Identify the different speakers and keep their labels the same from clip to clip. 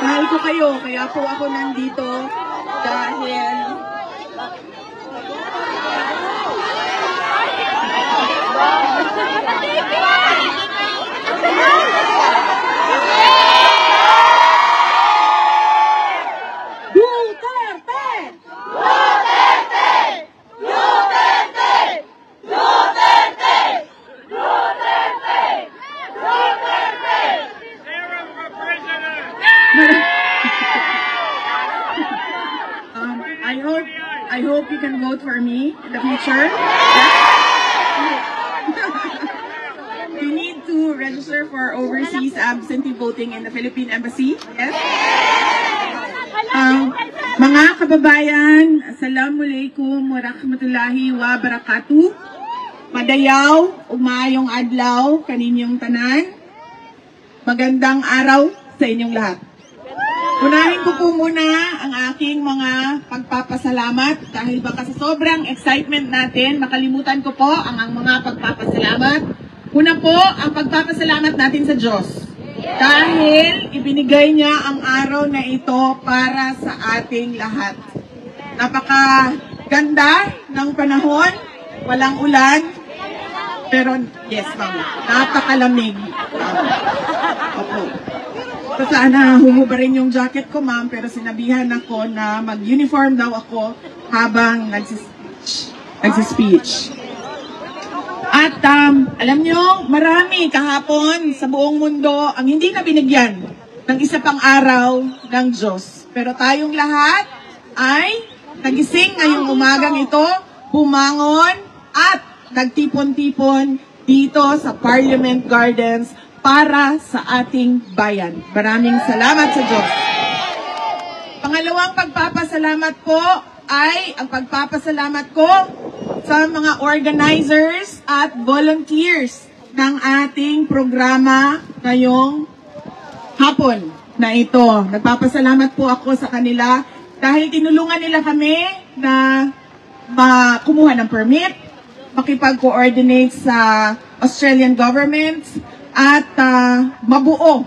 Speaker 1: Mahal ko kayo, kaya po ako nandito dahil I hope you can vote for me in the future. You need to register for overseas absentee voting in the Philippine Embassy. Yes? Mga kababayan, Assalamualaikum warahmatullahi wabarakatuh. Madayaw, umayong adlaw, kaninyong tanan. Magandang araw sa inyong lahat. Unahin ko po muna ang aking mga pagpapasalamat dahil baka sa sobrang excitement natin, makalimutan ko po ang mga pagpapasalamat. Una po, ang pagpapasalamat natin sa Diyos. Dahil ibinigay niya ang araw na ito para sa ating lahat. Napakaganda ng panahon, walang ulan, pero yes ma'am, napakalamig. Opo. So, sana humubarin yung jacket ko, ma'am, pero sinabihan ako na mag-uniform daw ako habang nagsispeech. At alam nyo, marami kahapon sa buong mundo ang hindi na binigyan ng isa pang araw ng Diyos. Pero tayong lahat ay nagising ngayong umagang ito, bumangon at nagtipon-tipon dito sa Parliament Gardens para sa ating bayan. Maraming salamat sa Diyos. Pangalawang pagpapasalamat po ay ang pagpapasalamat ko sa mga organizers at volunteers ng ating programa ngayong hapon na ito. Nagpapasalamat po ako sa kanila dahil tinulungan nila kami na kumuha ng permit, makipag-coordinate sa Australian government, at mabuo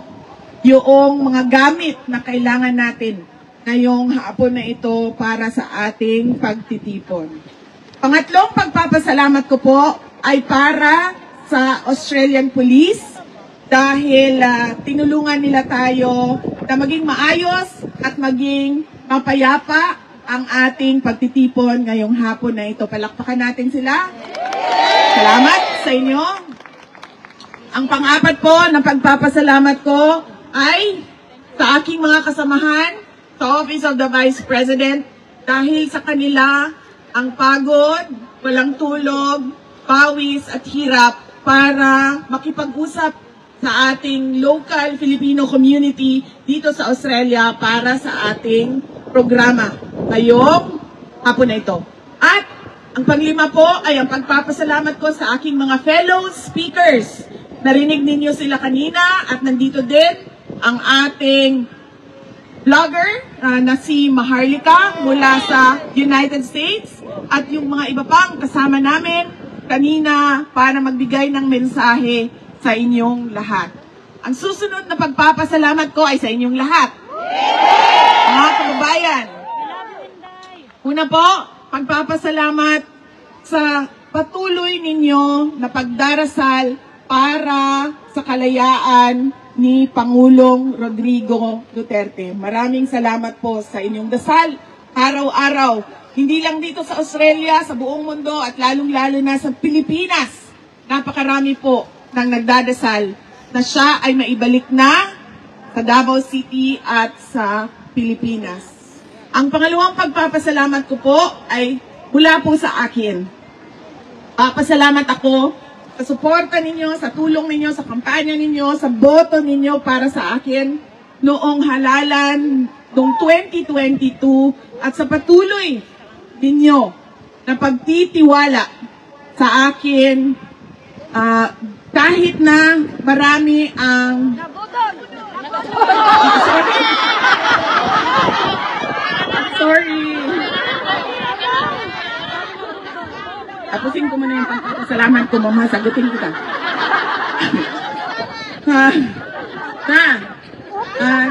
Speaker 1: yung mga gamit na kailangan natin ngayong hapon na ito para sa ating pagtitipon. Pangatlong pagpapasalamat ko po ay para sa Australian Police dahil tinulungan nila tayo na maging maayos at maging mapayapa ang ating pagtitipon ngayong hapon na ito. Palakpakan natin sila. Salamat sa inyo. Ang pang-apat po na pagpapasalamat ko ay sa aking mga kasamahan sa Office of the Vice President dahil sa kanila ang pagod, walang tulog, pawis at hirap para makipag-usap sa ating local Filipino community dito sa Australia para sa ating programa ngayong hapon na ito. At ang panglima po ay ang pagpapasalamat ko sa aking mga fellow speakers. Narinig ninyo sila kanina at nandito din ang ating vlogger na si Maharlika mula sa United States at yung mga iba pang kasama namin kanina para magbigay ng mensahe sa inyong lahat. Ang susunod na pagpapasalamat ko ay sa inyong lahat. Mga kababayan, una po, pagpapasalamat sa patuloy ninyo na pagdarasal para sa kalayaan ni Pangulong Rodrigo Duterte. Maraming salamat po sa inyong dasal araw-araw. Hindi lang dito sa Australia, sa buong mundo at lalong-lalo na sa Pilipinas. Napakarami po nang nagdadasal na siya ay maibalik na sa Davao City at sa Pilipinas. Ang pangalawang pagpapasalamat ko po ay mula po sa akin. Papasalamat ako sa suporta ninyo, sa tulong ninyo, sa kampanya ninyo, sa boto ninyo para sa akin noong halalan noong 2022 at sa patuloy ninyo na pagtitiwala sa akin kahit na marami ang sorry. Tapusin ko muna yung pagpapasalamat ko, mama. Sagutin kita.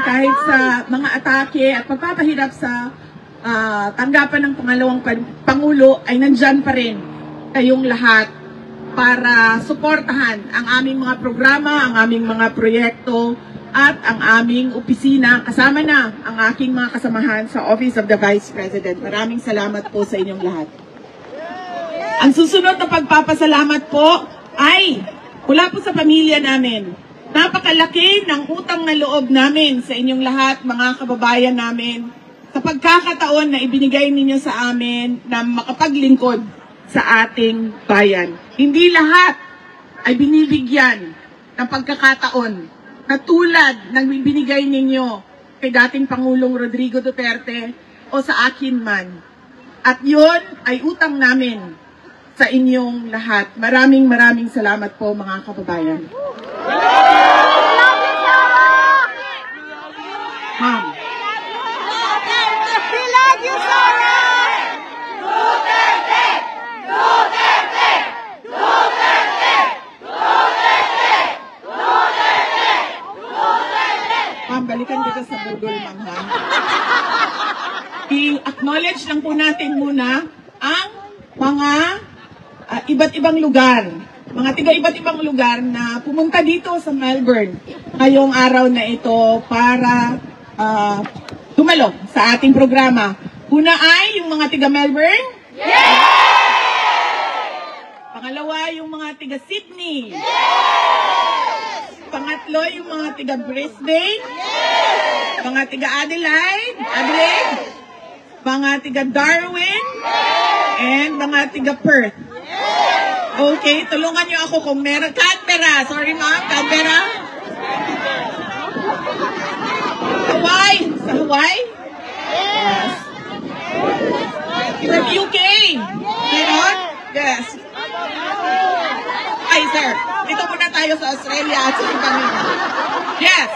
Speaker 1: kahit sa mga atake at pagpapahirap sa tanggapan ng pangalawang Pangulo, ay nandyan pa rin kayong lahat para suportahan ang aming mga programa, ang aming mga proyekto, at ang aming opisina, kasama na ang aking mga kasamahan sa Office of the Vice President. Maraming salamat po sa inyong lahat. Ang susunod na pagpapasalamat po ay mula po sa pamilya namin. Napakalaki ng utang na loob namin sa inyong lahat, mga kababayan namin, sa pagkakataon na ibinigay ninyo sa amin na makapaglingkod sa ating bayan. Hindi lahat ay binibigyan ng pagkakataon na tulad ng binigay ninyo kay dating Pangulong Rodrigo Duterte o sa akin man. At yun ay utang namin sa inyong lahat. Maraming salamat po, mga kababayan. Ma'am.
Speaker 2: We love you, Sarah! Duterte! Duterte! Duterte! Duterte! Duterte! Duterte!
Speaker 1: Ma'am, balikan kita sa Google, ma'am, ha? I-acknowledge lang po natin muna ang mga iba't ibang lugar. Mga tiga iba't ibang lugar na pumunta dito sa Melbourne ngayong araw na ito para dumalo sa ating programa. Una ay yung mga tiga Melbourne. Pangalawa, yung mga tiga Sydney. Pangatlo, yung mga tiga Brisbane. Mga tiga Adelaide. Mga tiga Darwin. And mga tiga Perth. Okay, tulungan niyo ako kung meron. Canberra. Sorry, ma'am. Canberra. Hawaii. Sa Hawaii? Yes. From UK. Meron? Yes. Ay, sir. Dito muna tayo sa Australia at sa Panginoon. Yes.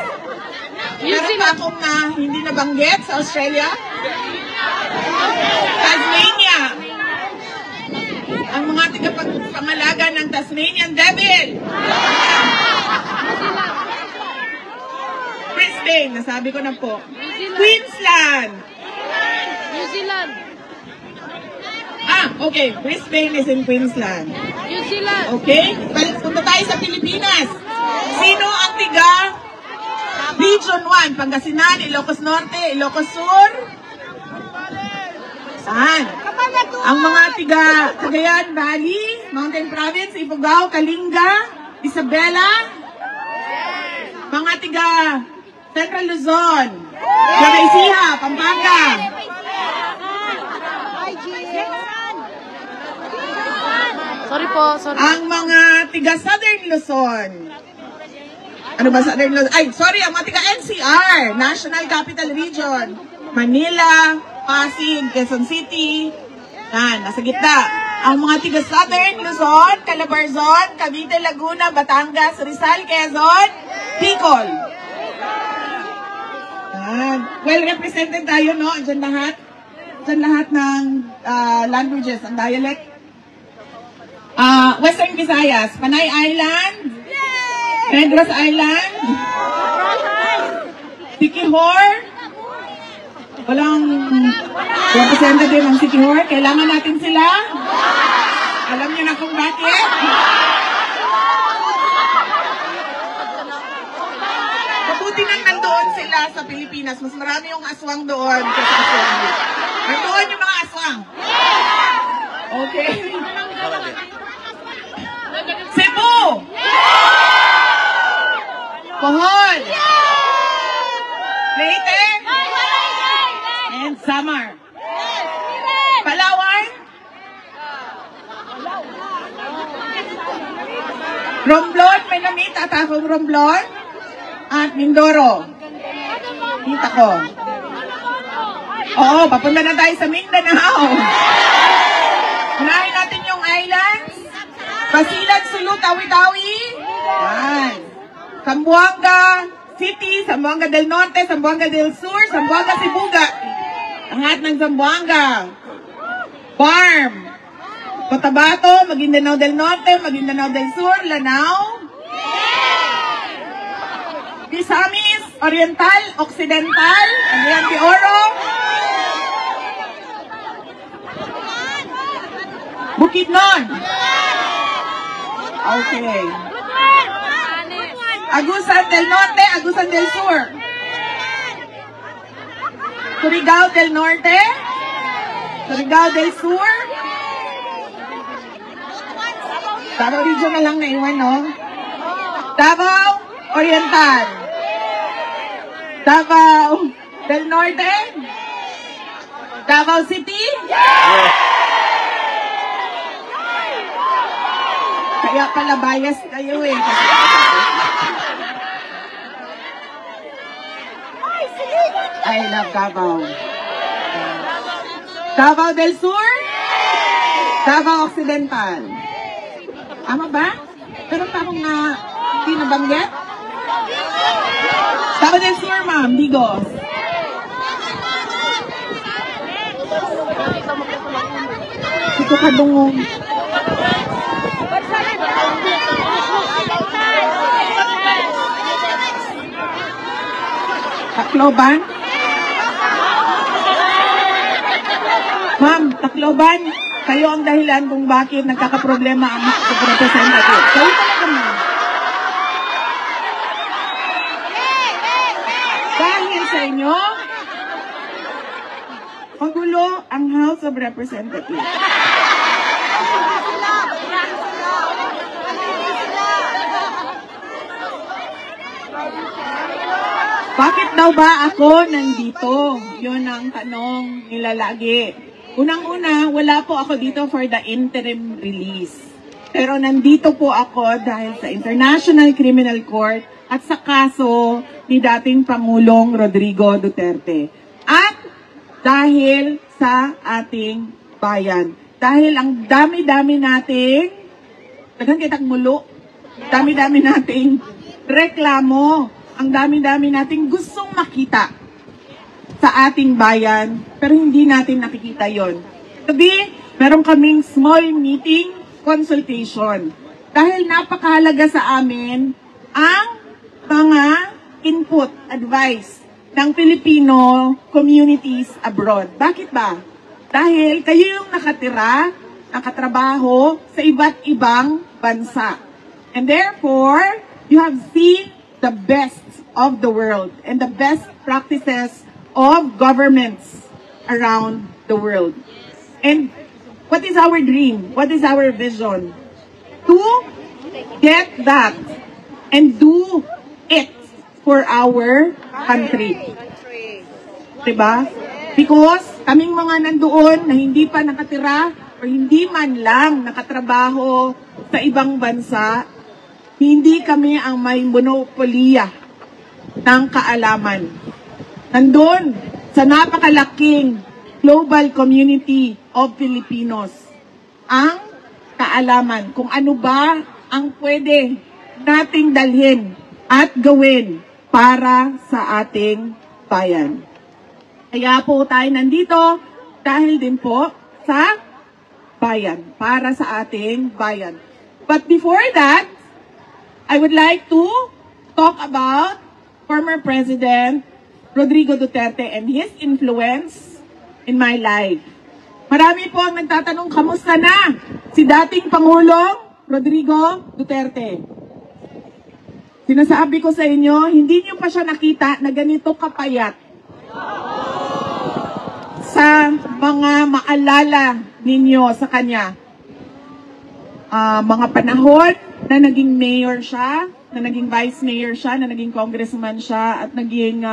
Speaker 1: Meron pa akong hindi nabanggit sa Australia? Tasmania. Ang mga tagapangalaga ng Tasmanian Devil. Brisbane, nasabi ko na po. Queensland.
Speaker 2: New Zealand.
Speaker 1: Okay. Brisbane is in Queensland.
Speaker 2: New Zealand.
Speaker 1: Okay? Punta tayo sa Pilipinas. Sino ang tiga Region 1? Pangasinan, Ilocos Norte, Ilocos Sur? Saan? Ang mga tiga Cagayan Valley, Mountain Province, Ifugao, Kalinga, Isabela, mga tiga Central Luzon, Jaraisiha, Pampanga,
Speaker 2: Sorry.
Speaker 1: ang mga tiga Southern Luzon. Ano ba Southern Luzon? Ay, sorry, ang mga tiga NCR, National Capital Region, Manila, Pasig, Quezon City. Yan, nasa gitna. Ang mga tiga Southern Luzon, Calabarzon, Cavite, Laguna, Batangas, Rizal, Quezon, Bicol. Yan. Well represented tayo, no? Diyan lahat. Diyan lahat ng languages, ang dialect. Western Visayas, Panay Island, Negros Island, Siquijor. Walang representative ng Siquijor. Kailangan natin sila. Alam niyo na kung bakit. Mabuti nang nandoon sila sa Pilipinas. Mas marami yung aswang doon kaysa aswang. Nandoon yung mga aswang. Okay. Cebu! Bohol! Leyte! And Samar. Palawan? Romblon, may namit at akong Romblon. At Mindoro. Kita ko. Oo, papunta na tayo sa Mindanao. Unahin natin yung islands. Basilan, Sulu, Tawi-Tawi. Yan. Zamboanga City, Zamboanga del Norte, Zamboanga del Sur, Zamboanga Sibuga. Lahat ng Zamboanga. Barm. Cotabato, Maguindanao del Norte, Maguindanao del Sur, Lanao. Misamis, Oriental, Occidental, Cagayan de Oro, Bukidnon. Okay. Agusan del Norte, Agusan del Sur. Surigao del Norte, Surigao del Sur. Davao Region na lang naiwan, no? Davao Oriental. Davao del Norte. Davao City. Kaya pala bias kayo eh. I love Davao. Davao del Sur. Davao Occidental. Tama ba? Pero pa akong hindi nabanggit? Davao del Sur, ma'am. Digos. Ito ka dungong. Tacloban? Ma'am, Tacloban, kayo ang dahilan kung bakit nagkakaproblema ang representative. Kayo talaga, ma'am. Dahil sa inyo, magulo ang House of Representatives. Bakit daw ba ako nandito? Yun ang tanong nila lagi. Unang-una, wala po ako dito for the interim release. Pero nandito po ako dahil sa International Criminal Court at sa kaso ni dating Pangulong Rodrigo Duterte. At dahil sa ating bayan. Dahil ang dami-dami nating, daghang kitang mulo, dami-dami nating reklamo, ang dami-dami nating gustong makita sa ating bayan, pero hindi natin nakikita yon. Today, meron kaming small meeting consultation. Dahil napakahalaga sa amin ang mga input, advice ng Filipino communities abroad. Bakit ba? Dahil kayo yung nakatira, nakatrabaho sa iba't ibang bansa. And therefore, you have seen the best of the world and the best practices of governments around the world. And what is our dream? What is our vision? To get that and do it for our country. Diba? Because kaming mga nandoon na hindi pa nakatira o hindi man lang nakatrabaho sa ibang bansa, hindi kami ang may monopolya ng kaalaman. Nandun sa napakalaking global community of Filipinos ang kaalaman kung ano ba ang pwede nating dalhin at gawin para sa ating bayan. Kaya po tayo nandito dahil din po sa bayan, para sa ating bayan. But before that, I would like to talk about former President Rodrigo Duterte and his influence in my life. Marami po ang nagtatanong, kamusta na si dating Pangulong Rodrigo Duterte? Sinasabi ko sa inyo, hindi niyo pa siya nakita na ganito kapayat. Sa mga maalala ninyo sa kanya, mga panahon na naging mayor siya, na naging vice mayor siya, na naging congressman siya, at naging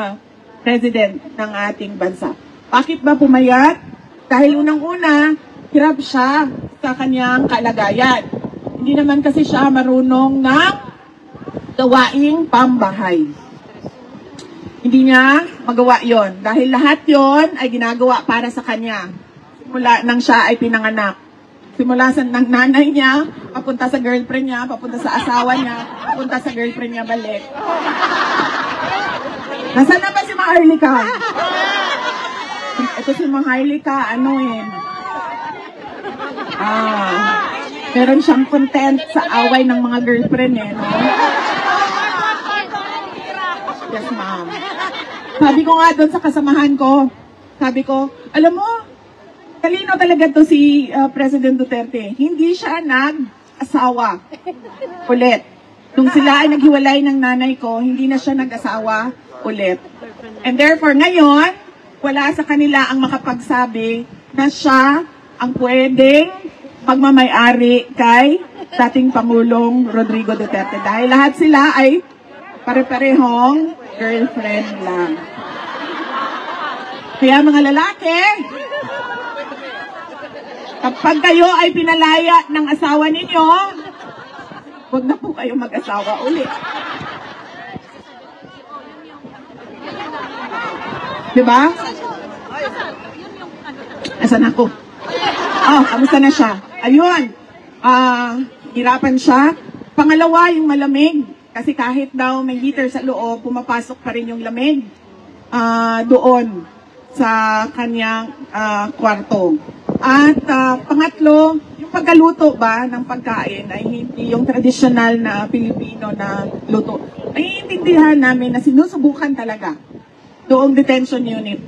Speaker 1: president ng ating bansa. Bakit ba pumayat? Dahil unang-una, hirap siya sa kanyang kalagayan. Hindi naman kasi siya marunong ng gawaing pambahay. Hindi niya magawa yon dahil lahat yon ay ginagawa para sa kanya. Simula nang siya ay pinanganak. Simula sa ng nanay niya, papunta sa girlfriend niya, papunta sa asawa niya, papunta sa girlfriend niya balik. Nasaan na ba si Maharlika? Ito si Maharlika, meron siyang content sa away ng mga girlfriend no? Yes, ma'am. Sabi ko nga doon sa kasamahan ko, sabi ko, alam mo, talino talaga to si President Duterte. Hindi siya nag-asawa ulit. Nung sila ay naghiwalay ng nanay ko, hindi na siya nag-asawa ulit. And therefore, ngayon, wala sa kanila ang makapagsabi na siya ang pwedeng magmamay-ari kay dating Pangulong Rodrigo Duterte. Dahil lahat sila ay pare-parehong girlfriend lang. Kaya mga lalaki, kapag kayo ay pinalaya ng asawa ninyo, huwag na po kayo mag-asawa ulit. Diba? Asan ako? Oh, kamusta na siya? Ayun. Hirapan siya. Pangalawa, yung malamig. Kasi kahit daw may heater sa loob, pumapasok pa rin yung lamig doon sa kanyang kwarto. At pangatlo, yung pagkaluto ba ng pagkain ay hindi yung tradisyonal na Pilipino na luto. Naiintindihan namin na sinusubukan talaga doong detention unit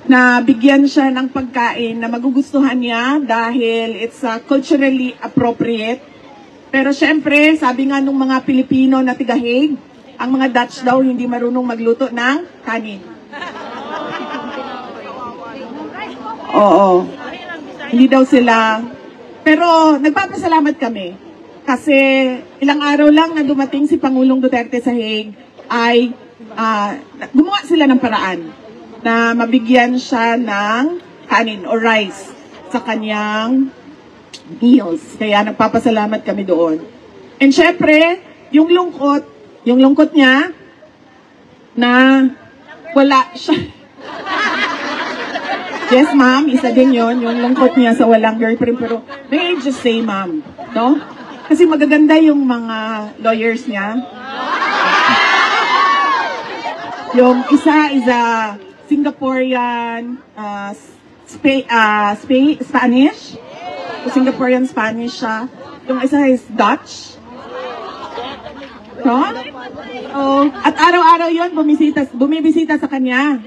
Speaker 1: na bigyan siya ng pagkain na magugustuhan niya dahil it's culturally appropriate. Pero syempre, sabi nga nung mga Pilipino na tiga-Hague, ang mga Dutch daw hindi marunong magluto ng kanin. Oo. Hindi daw sila. Pero nagpapasalamat kami. Kasi ilang araw lang na dumating si Pangulong Duterte sa Hague ay gumawa sila ng paraan na mabigyan siya ng kanin o rice sa kanyang meals. Kaya nagpapasalamat kami doon. And syempre, yung lungkot niya na wala siya. Yes, ma'am, isa din yon yung lungkot niya sa walang girlfriend. Pero may I just say, ma'am, no? Kasi magaganda yung mga lawyers niya. Yung isa is a Singaporean Spanish. Singaporean Spanish siya. Yung isa is Dutch. No? Oh, at araw-araw yon bumibisita sa kanya.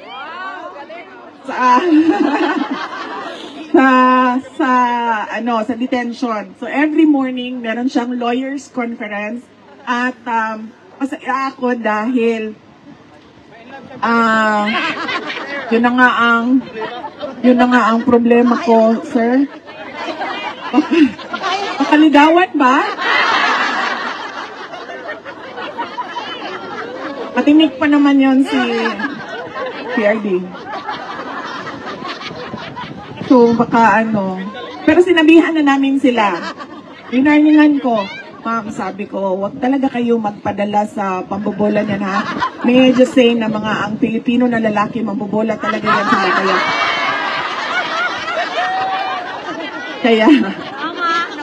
Speaker 1: Sa detention. So every morning meron siyang lawyers conference at masaya ako dahil yun na nga ang problema ko, sir. Makaligawan ba? Matinik pa naman yon si PRD. So, baka pero sinabihan na namin sila. Winarningan ko. Ma'am, sabi ko, wag talaga kayo magpadala sa pambobola niyan, ha? May I just say na ang Pilipino na lalaki, mambobola talaga yan sila. Kaya,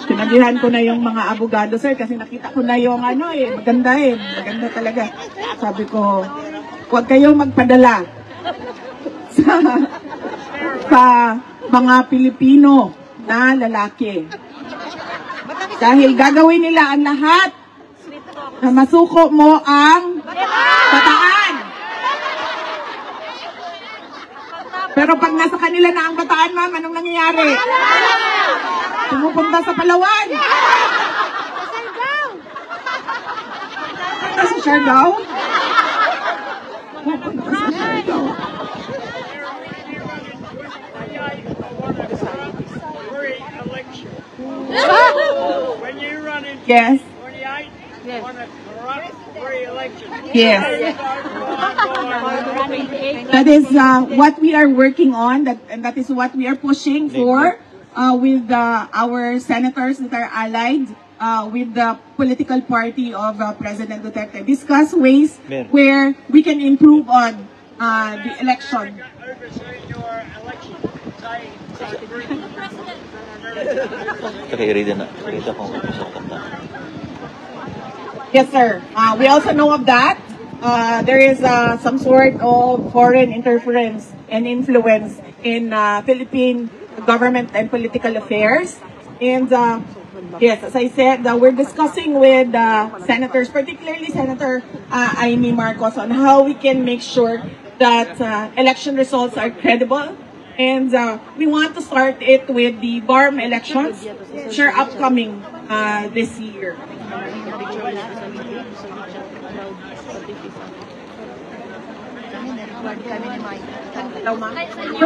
Speaker 1: sinabihan ko na yung mga abogado, sir, kasi nakita ko na yung maganda maganda talaga. Sabi ko, wag kayo magpadala sa mga Pilipino na lalaki. Dahil gagawin nila ang lahat na masuko mo ang bataan. Pero pag nasa kanila na ang bataan, ma'am, anong nangyayari? Pumupunta sa Palawan. Punta sa Siargao? Pupunta sa Siargao.
Speaker 3: When you run in
Speaker 1: Yes.
Speaker 3: 28, you want to corrupt re-election.
Speaker 1: Yes. That is what we are working on, and that is what we are pushing for with our senators that are allied with the political party of President Duterte. Discuss ways where we can improve on the election.
Speaker 3: Overseeing your election.
Speaker 1: Yes, sir. We also know of that. There is some sort of foreign interference and influence in Philippine government and political affairs. And Yes, as I said, we're discussing with senators, particularly Senator Amy Marcos, on how we can make sure that election results are credible. And we want to start it with the BARM elections, which are upcoming this year.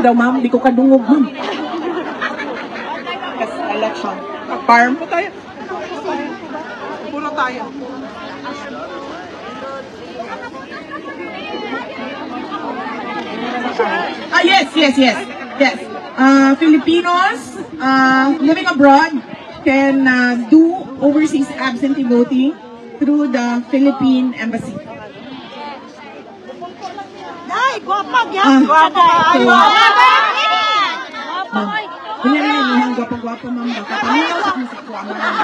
Speaker 1: Daw ma'am, di ko kadungog ma'am. Yes, election. BARM po tayo. Puno tayo. Yes. Filipinos living abroad can do overseas absentee voting through the Philippine Embassy.
Speaker 2: Ay, guwapa, guwapa.
Speaker 1: Hindi rin guwapa ma'am. Kapamilya sa kong sakwa ma'am.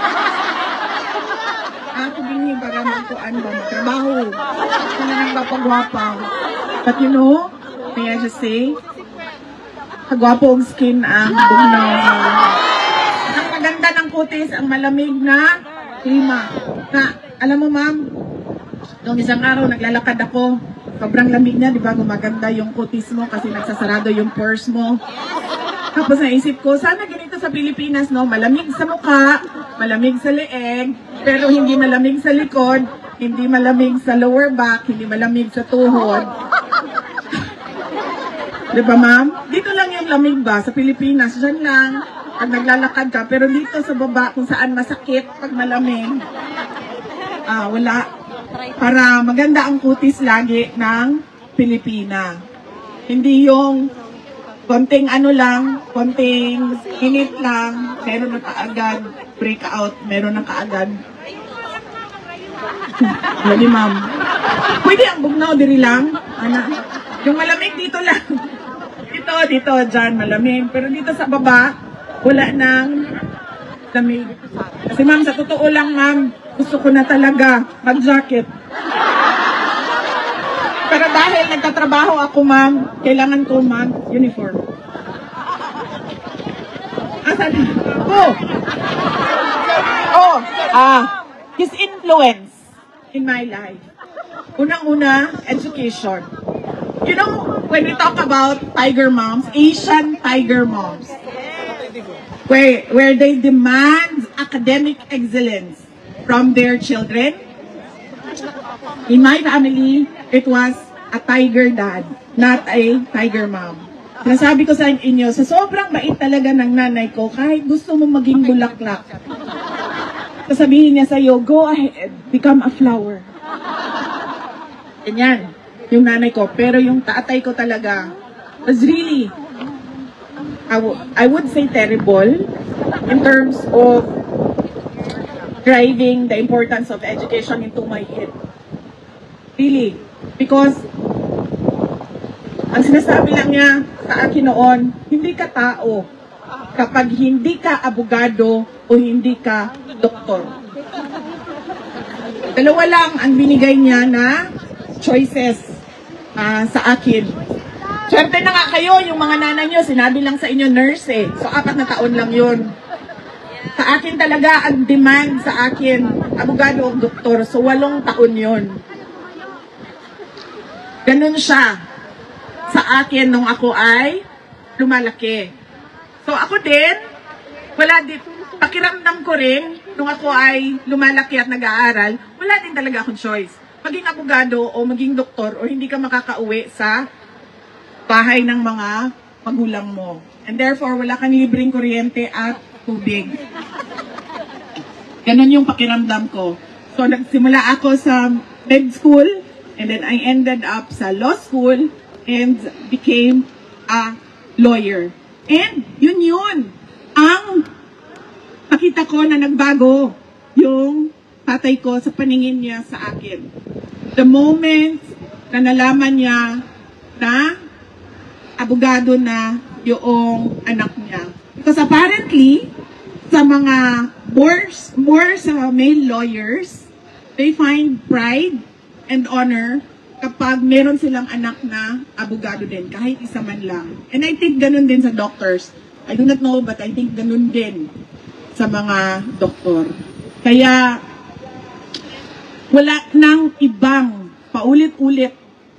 Speaker 1: Ako binigyan para magkuan ba, magtrabaho. Kung na nang guwapa. But you know, may I just say, kagwapo ang skin ang bugnaw. Ang maganda ng kutis, ang malamig na klima. Na, alam mo ma'am, noong isang araw naglalakad ako, sobrang lamig niya, di ba? Gumaganda yung kutis mo kasi nagsasarado yung pores mo. Tapos naisip ko, sana ganito sa Pilipinas, no? Malamig sa mukha, malamig sa leeg, pero hindi malamig sa likod, hindi malamig sa lower back, hindi malamig sa tuhod. Diba ma'am? Dito lang yung lamig ba? Sa Pilipinas, dyan lang. Pag naglalakad ka, pero dito sa baba, kung saan masakit pag malamig, wala. Para maganda ang kutis lagi ng Pilipina. Hindi yung konting ano lang, konting init lang, meron na kaagad, breakout, meron na kaagad. Lagi ma'am. Pwede ang bugnaw, diri lang. Yung malamig dito lang. Dito, dyan, malamig. Pero dito sa baba, wala nang lamig. Kasi ma'am, sa totoo lang ma'am, gusto ko na talaga mag-jacket. Pero dahil nagtatrabaho ako ma'am, kailangan ko mag-uniform. Asan? His influence in my life. Unang-una, education. You know, when we talk about tiger moms, Asian tiger moms, where they demand academic excellence from their children. In my family, it was a tiger dad, not a tiger mom. Nasabi ko sa inyo, sa sobrang bait talaga ng nanay ko, kahit gusto mo maging bulaklak, sasabihin niya sa'yo, go ahead, become a flower. Ganyan, yung nanay ko. Pero yung tatay ko talaga was really, I would say terrible in terms of driving the importance of education into my head. Really. Because, ang sinasabi lang niya sa akin noon, hindi ka tao kapag hindi ka abogado o hindi ka doktor. Dalawa lang ang binigay niya na choices sa akin. Swerte na nga kayo, yung mga nanay niyo, sinabi lang sa inyo nurse eh. So 4 na taon lang yun. Sa akin talaga, ang demand sa akin, abogado o doktor. So 8 taon yun. Ganun siya sa akin nung ako ay lumalaki. So ako din, pakiramdam ko rin, nung ako ay lumalaki at nag-aaral, wala din talaga akong choice. Maging abogado o maging doktor o hindi ka makakauwi sa bahay ng mga magulang mo. And therefore, wala kang libreng kuryente at tubig. Ganun yung pakiramdam ko. So nagsimula ako sa med school, and then I ended up sa law school and became a lawyer. And yun ang nakita ko na nagbago yung tatay ko sa paningin niya sa akin. The moment na nalaman niya na abogado na yung anak niya. Because apparently, sa mga more sa male lawyers, they find pride and honor kapag meron silang anak na abogado din, kahit isa man lang. And I think ganun din sa doctors. I do not know, but I think ganun din sa mga doktor. Kaya, wala nang ibang paulit-ulit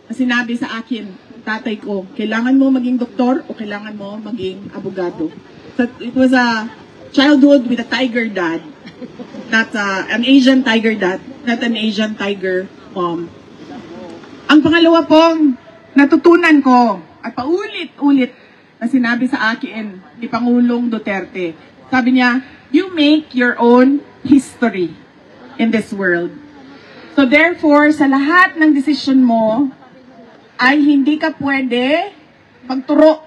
Speaker 1: na sinabi sa akin, tatay ko, kailangan mo maging doktor o kailangan mo maging abogado. So, it was a childhood with a tiger dad. Not an Asian tiger dad, not an Asian tiger mom. Ang pangalawa pong natutunan ko at paulit-ulit na sinabi sa akin ni Pangulong Duterte, sabi niya, you make your own history in this world. So therefore, sa lahat ng desisyon mo, ay hindi ka pwede magturo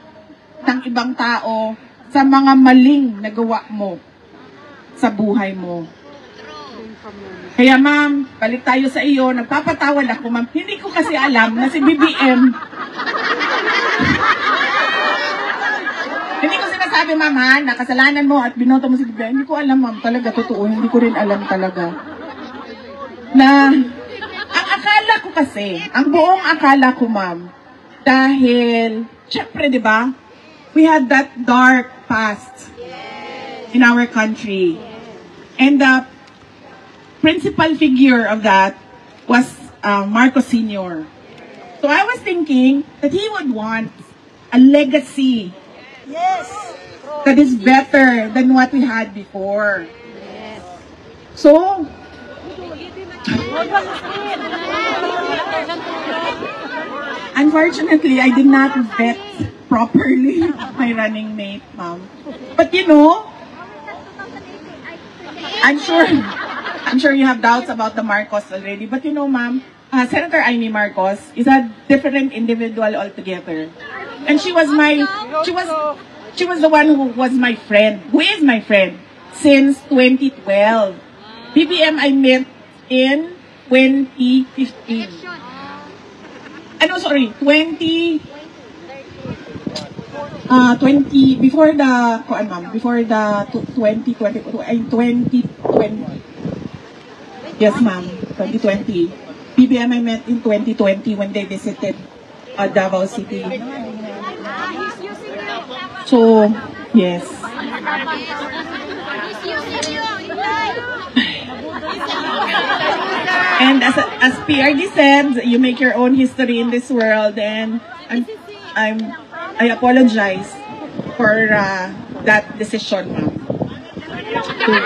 Speaker 1: ng ibang tao sa mga maling nagawa mo sa buhay mo. Kaya ma'am, balik tayo sa iyo. Nagpapatawad ako ma'am. Hindi ko kasi alam na si BBM. Hindi ko sinasabi ma'am ha, na kasalanan mo at binoto mo si BBM. Hindi ko alam ma'am, talaga totoo. Hindi ko rin alam talaga. Na, ang akala ko kasi, ang buong akala ko ma'am, dahil, syempre di ba, we had that dark past in our country. And the principal figure of that was Marcos Sr. So I was thinking that he would want a legacy that is better than what we had before. So, unfortunately, I did not vet properly my running mate, ma'am. But you know, I'm sure you have doubts about the Marcos already. But you know, ma'am, Senator Amy Marcos is a different individual altogether. And she was the one who was my friend, who is my friend, since 2012. BBM I met in 2015. Ano, sorry, 20, before the 2020. Yes, ma'am, 2020. BBM I met in 2020 when they visited Davao City. So, yes. And as PRD said, you make your own history in this world, and I apologize for that decision, ma'am, to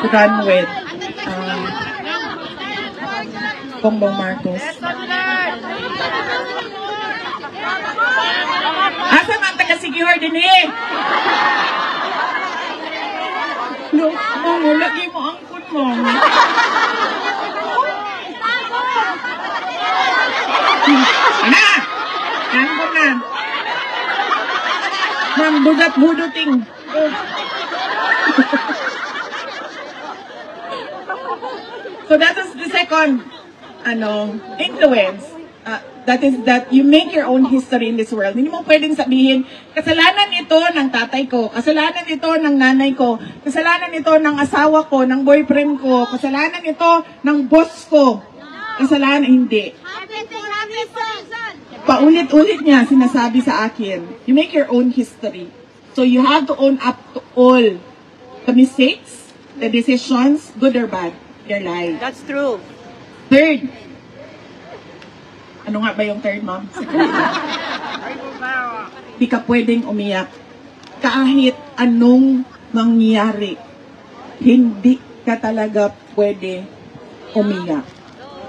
Speaker 1: run with Bongbong Marcos. Asa man taga Sigihor din eh? Look, lagi mo ang kun mo. Ana! Nandun na. Ma'am, budat-buduting. So that is the second influence. That is that you make your own history in this world. Hindi mo pwedeng sabihin, kasalanan ito ng tatay ko, kasalanan ito ng nanay ko, kasalanan ito ng asawa ko, ng boyfriend ko, kasalanan ito ng boss ko. Kasalanan, hindi. Paulit-ulit niya sinasabi sa akin, you make your own history. So you have to own up to all the mistakes, the decisions, good or bad, your life.
Speaker 2: That's true.
Speaker 1: Third, ano nga ba yung third, ma'am? Di ka pwedeng umiyak. Kahit anong mangyari, hindi ka talaga pwede umiyak.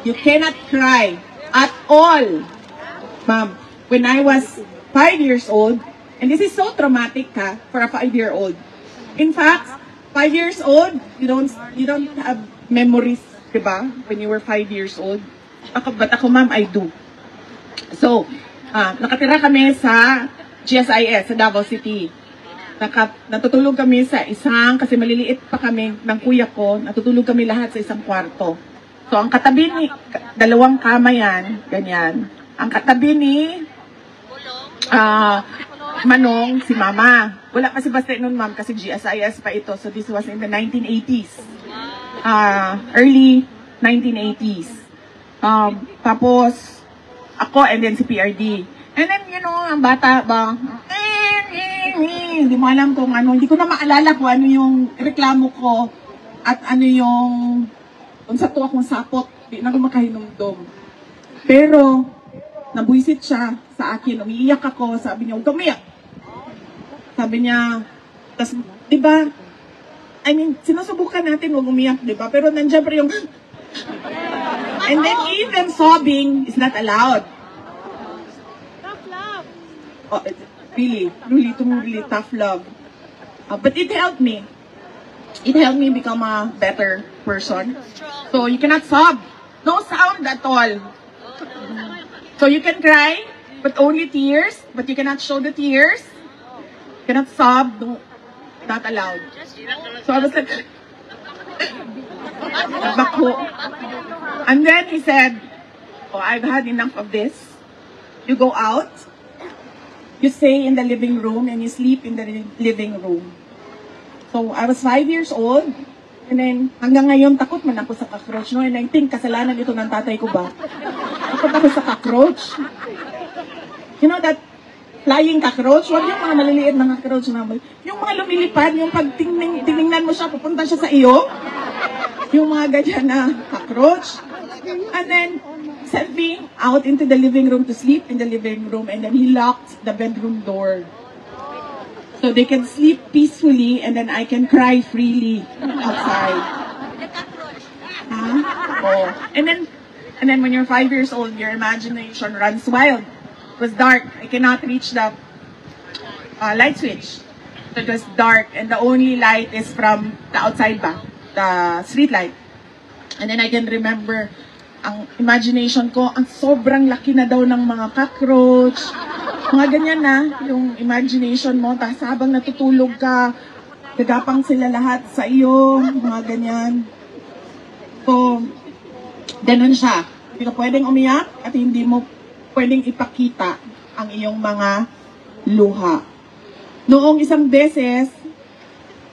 Speaker 1: You cannot cry at all. Ma'am, when I was 5 years old, and this is so traumatic for a 5-year-old. In fact, 5 years old, you don't have memories, diba? When you were 5 years old. But ako, ma'am, I do. So, nakatira kami sa GSIS, sa Davao City. Natutulog kami sa kasi maliliit pa kami ng kuya ko, natutulog kami lahat sa isang kwarto. So, ang katabi ni, dalawang kama yan, ganyan. Ang katabi ni Manong, si Mama. Wala kasi basta noon, ma'am, kasi GSIS pa ito. So, this was in the 1980s. Early 1980s. Tapos, ako and then si PRD. And then, you know, ang bata ba, hindi mo alam kung ano, hindi ko na maalala kung ano yung reklamo ko at ano yung, kung sa to akong sapot, hindi na ko makahinumdum. Pero, nabuisit siya sa akin, umiiyak ako, sabi niya, huwag ka umiyak. Sabi niya, tas, di ba, I mean, sinusubukan natin huwag umiyak, di ba? Pero nandiyan pa yung, and then even sobbing is not allowed.
Speaker 2: Tough love.
Speaker 1: Oh, really tough love. But it helped me. It helped me become a better person. So you cannot sob. No sound at all. So you can cry, but only tears. But you cannot show the tears. You cannot sob. No, not allowed. So I was like, bako. And then he said, oh, I've had enough of this. You go out. You stay in the living room and you sleep in the living room. So I was 5 years old. And then, hanggang ngayon, takot man ako sa cockroach. No? And I think, kasalanan ito ng tatay ko ba? Takot ako sa cockroach. You know that flying cockroach? Huwag yung mga maliliit na cockroach na yung mga lumilipad, yung pag tinignan mo siya, pupunta siya sa iyo. Yung mga ganyan na cockroach. And then, sent me out into the living room to sleep in the living room. And then he locked the bedroom door. So they can sleep peacefully and then I can cry freely outside. Huh? Oh. And then when you're 5 years old, your imagination runs wild. It was dark. I cannot reach the light switch. So it was dark and the only light is from the outside ba, the street light. And then I can remember, ang imagination ko, ang sobrang laki na daw ng mga cockroach. Mga ganyan na, yung imagination mo, tapos habang natutulog ka, gagapang sila lahat sa iyo, mga ganyan. So, ganun siya. Hindi ka pwedeng umiyak at hindi mo pwedeng ipakita ang iyong mga luha. Noong isang beses,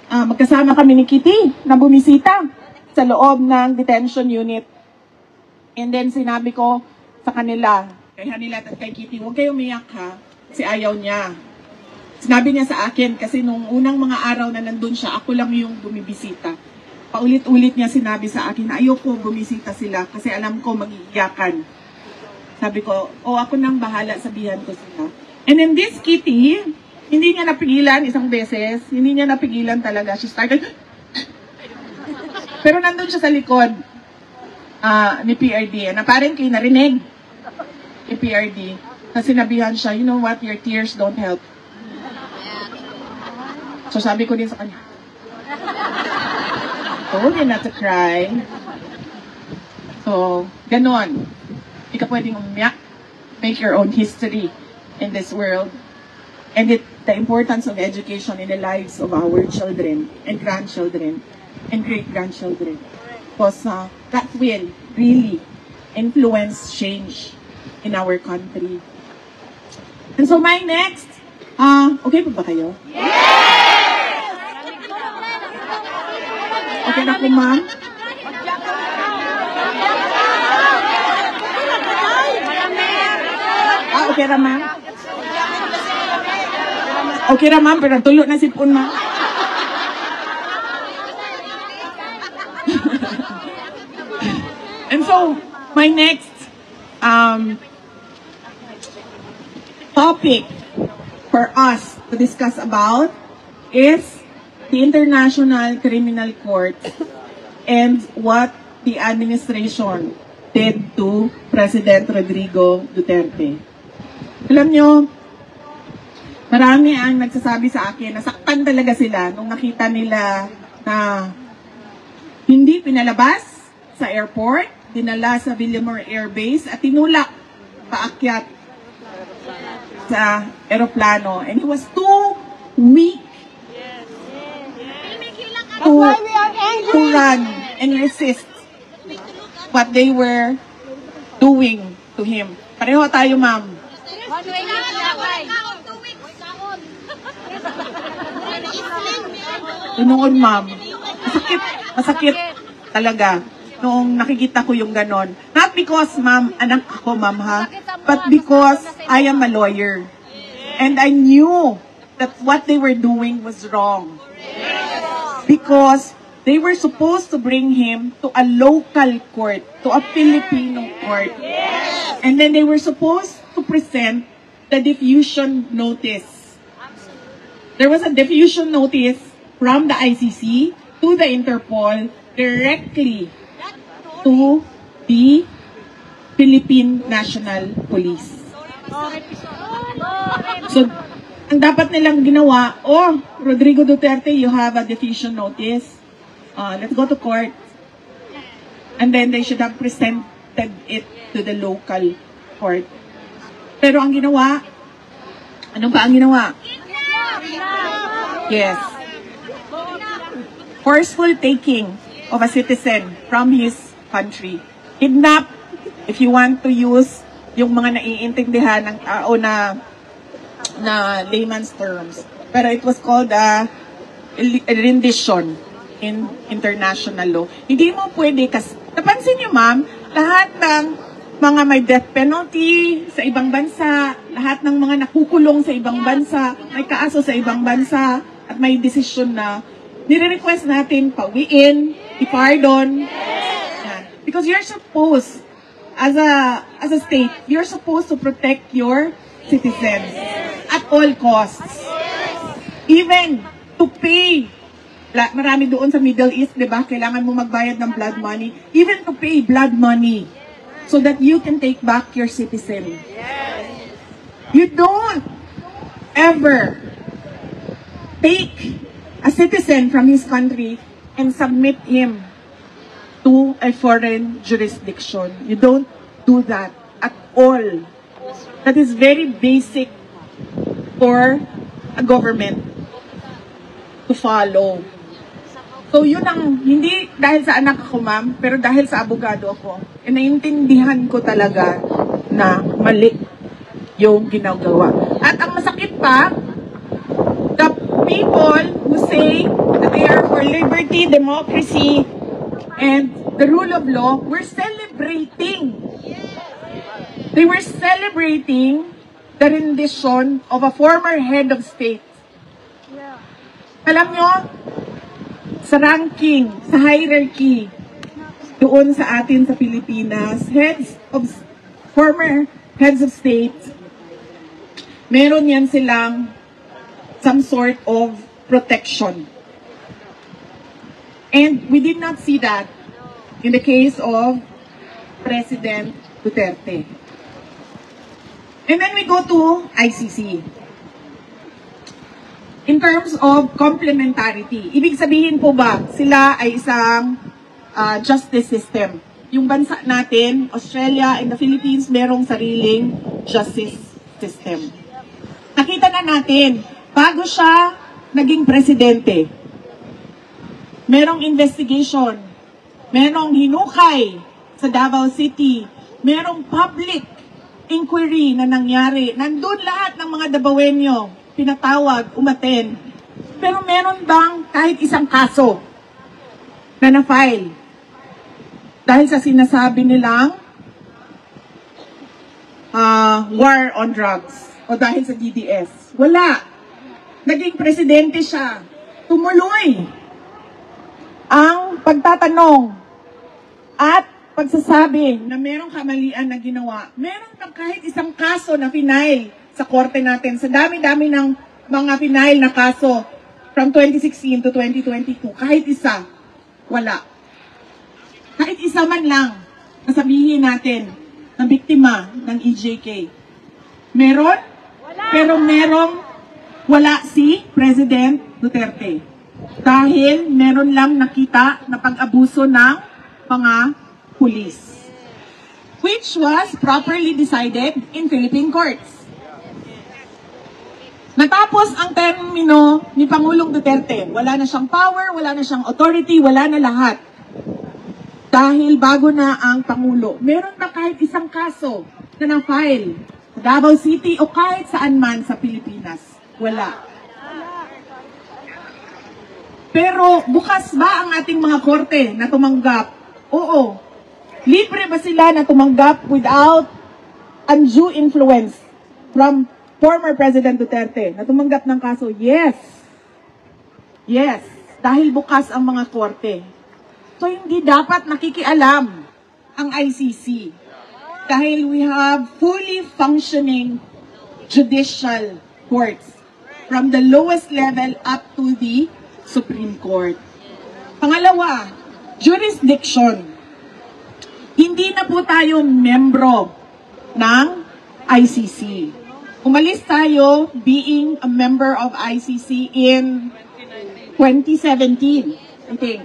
Speaker 1: magkasama kami ni Kitty na bumisita sa loob ng detention unit. And then sinabi ko sa kanila, kay Hanila at kay Kitty, huwag kayo umiyak ha. Kasi ayaw niya. Sinabi niya sa akin, kasi nung unang mga araw na nandun siya, ako lang yung bumibisita. Paulit-ulit niya sinabi sa akin, ayoko bumisita sila kasi alam ko mag-iiyakan. Sabi ko, ako nang bahala, sabihan ko sila. And then this Kitty, hindi niya napigilan isang beses, hindi niya napigilan talaga. She started, pero nandun siya sa likod ni PRD, na parang kayo narinig ni PRD. Na sinabihan siya, you know what, your tears don't help. So sabi ko din sa kanya, told you not to cry. So, ganon. Hindi ka pwedeng umiyak. Make your own history in this world. And the importance of education in the lives of our children and grandchildren and great-grandchildren. Because that will really influence change in our country. And so my next, okay po ba kayo?
Speaker 2: Yes!
Speaker 1: Okay na po, ma'am? Okay na, ma'am? Okay na, ma'am, pero tulo na sipon, ma'am. And so, my next, topic for us to discuss about is the International Criminal Court and what the administration did to President Rodrigo Duterte. Alam nyo, marami ang nagsasabi sa akin, nasaktan talaga sila nung nakita nila na hindi pinalabas sa airport, dinala sa Villamor Air Base at tinulak paakyat sa aeroplano, and he was too weak to run and resist what they were doing to him. Pareho tayo, ma'am. Noon, ma'am, masakit talaga noong nakikita ko yung ganon. Not because, ma'am, anak ako, ma'am, ha? but because I am a lawyer. And I knew that what they were doing was wrong. Because they were supposed to bring him to a local court, to a Filipino court. And then they were supposed to present the diffusion notice. There was a diffusion notice from the ICC to the Interpol directly to the Philippine National Police. So, ang dapat nilang ginawa, Rodrigo Duterte, you have a diffusion notice. Let's go to court. And then they should have presented it to the local court. Pero ang ginawa, ano ba ang ginawa? Yes. Forceful taking of a citizen from his country. Kidnap, if you want to use yung mga naiintindihan ng tao na layman's terms. Pero it was called a rendition in international law. Hindi mo pwede, kasi napansin niyo ma'am, lahat ng mga may death penalty sa ibang bansa, lahat ng mga nakukulong sa ibang bansa, may kaaso sa ibang bansa, at may desisyon na nire-request natin pauwiin, i-pardon. Yan. Because you're supposed, as a state, you're supposed to protect your citizens at all costs. Even to pay, marami doon sa Middle East, di ba? Kailangan mo magbayad ng blood money. Even to pay blood money so that you can take back your citizen. You don't ever take a citizen from his country and submit him to a foreign jurisdiction. You don't do that at all. That is very basic for a government to follow. So yun ang, hindi dahil sa anak ako ma'am, pero dahil sa abogado ako, naiintindihan ko talaga na mali yung ginagawa. At ang masakit pa, the people who say that they are for liberty, democracy, and the rule of law, were celebrating. They were celebrating the rendition of a former head of state. Alam nyo, sa ranking, sa hierarchy, doon sa atin sa Pilipinas, former heads of state, meron yan silang some sort of protection. And we did not see that in the case of President Duterte. And then we go to ICC. In terms of complementarity, ibig sabihin po ba sila ay isang justice system? Yung bansa natin, Australia and the Philippines, merong sariling justice system. Nakita na natin, bago siya naging presidente, merong investigation, merong hinukay sa Davao City, merong public inquiry na nangyari. Nandun lahat ng mga Davaoenyo, pinatawag, umaten. Pero meron bang kahit isang kaso na na-file dahil sa sinasabi nilang war on drugs o dahil sa DDS? Wala. Naging presidente siya. Tumuloy ang pagtatanong at pagsasabi na merong kamalian na ginawa. Meron bang kahit isang kaso na final sa korte natin? Sa dami-dami ng mga final na kaso from 2016 to 2022, kahit isa, wala. Kahit isa man lang, nasabihin natin, na biktima ng EJK. Meron? Wala. Pero merong wala si President Duterte. Dahil meron lang nakita na pag-abuso ng mga pulis. Which was properly decided in Philippine courts. Natapos ang termino ni Pangulong Duterte. Wala na siyang power, wala na siyang authority, wala na lahat. Dahil bago na ang Pangulo. Meron ba kahit isang kaso na na-file sa Davao City o kahit saan man sa Pilipinas? Wala. Pero bukas ba ang ating mga korte na tumanggap? Oo. Libre ba sila na tumanggap without undue influence from former President Duterte na tumanggap ng kaso? Yes. Yes. Dahil bukas ang mga korte. So, hindi dapat nakikialam ang ICC. Dahil we have fully functioning judicial courts from the lowest level up to the Supreme Court. Pangalawa, jurisdiction. Hindi na po tayo membro ng ICC. Umalis tayo being a member of ICC in 2017, I think.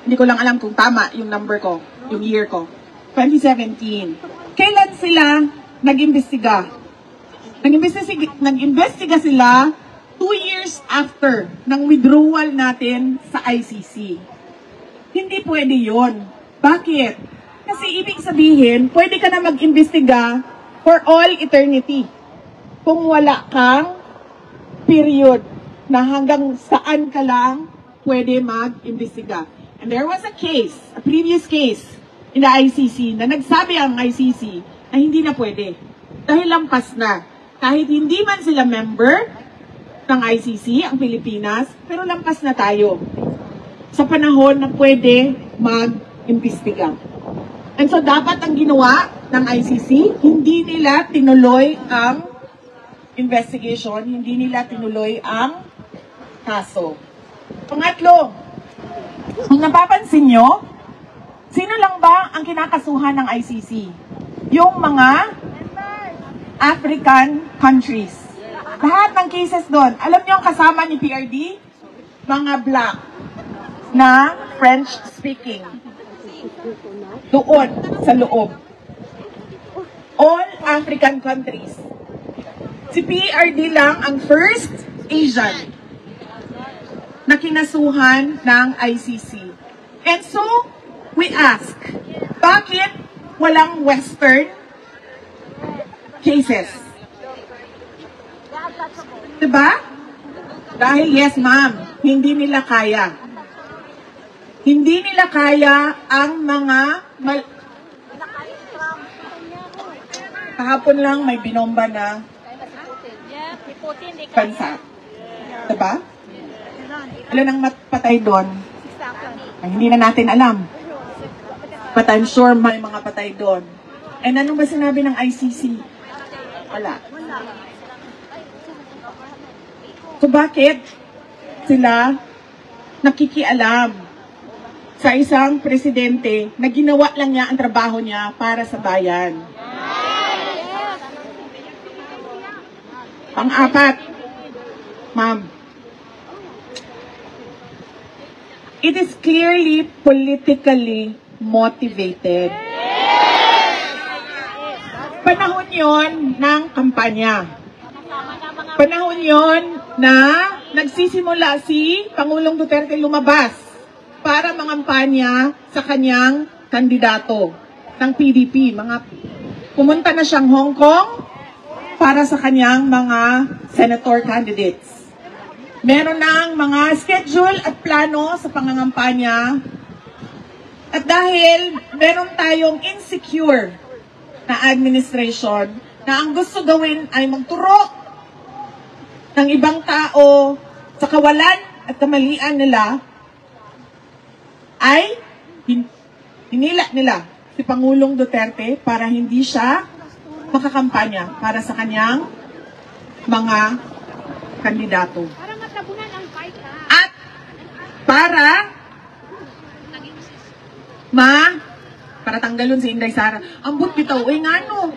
Speaker 1: Hindi ko lang alam kung tama yung number ko, yung year ko. 2017. Kailan sila nag-imbestiga? Nag-imbestiga sila 2 years after ng withdrawal natin sa ICC. Hindi pwede yon. Bakit? Kasi ibig sabihin, pwede ka na mag-imbestiga for all eternity. Kung wala kang period na hanggang saan ka lang pwede mag-imbestiga. And there was a case, a previous case in the ICC na nagsabi ang ICC na hindi na pwede. Dahil lampas na. Kahit hindi man sila member ng ICC, ang Pilipinas, pero lampas na tayo sa panahon na pwede mag-imbestiga. And so dapat ang ginawa ng ICC, hindi nila tinuloy ang investigation, hindi nila tinuloy ang kaso. Pangatlo, kung napapansin nyo, sino lang ba ang kinakasuhan ng ICC? Yung mga African countries. Lahat ng cases doon. Alam nyo ang kasama ni PRD? Mga black na French-speaking. Doon, sa loob. All African countries. Si PRD lang ang first Asian na kinasuhan ng ICC. And so, we ask, bakit walang Western cases? Diba? Dahil yes, ma'am, hindi nila kaya. Hindi nila kaya ang mga kahapon lang may binomba na bansa. Diba? Ilan ang patay doon? Ay, hindi na natin alam. But I'm sure may mga patay doon. And ano ba sinabi ng ICC? Wala. So bakit sila nakikialam sa isang presidente na ginawa lang niya ang trabaho niya para sa bayan? Pang-apat, ma'am, it is clearly politically motivated. Panahon yon ng kampanya. Panahon yon na nagsisimula si Pangulong Duterte lumabas para mangampanya sa kanyang kandidato ng PDP. Pumunta na siyang Hong Kong para sa kanyang mga senator candidates. Meron ng mga schedule at plano sa pangangampanya. At dahil meron tayong insecure na administration na ang gusto gawin ay magturo ng ibang tao sa kawalan at kamalian nila, ay hinila nila si Pangulong Duterte para hindi siya makakampanya para sa kanyang mga kandidato. At para tanggalon si Inday Sara. Ambot bitaw, uy nga no.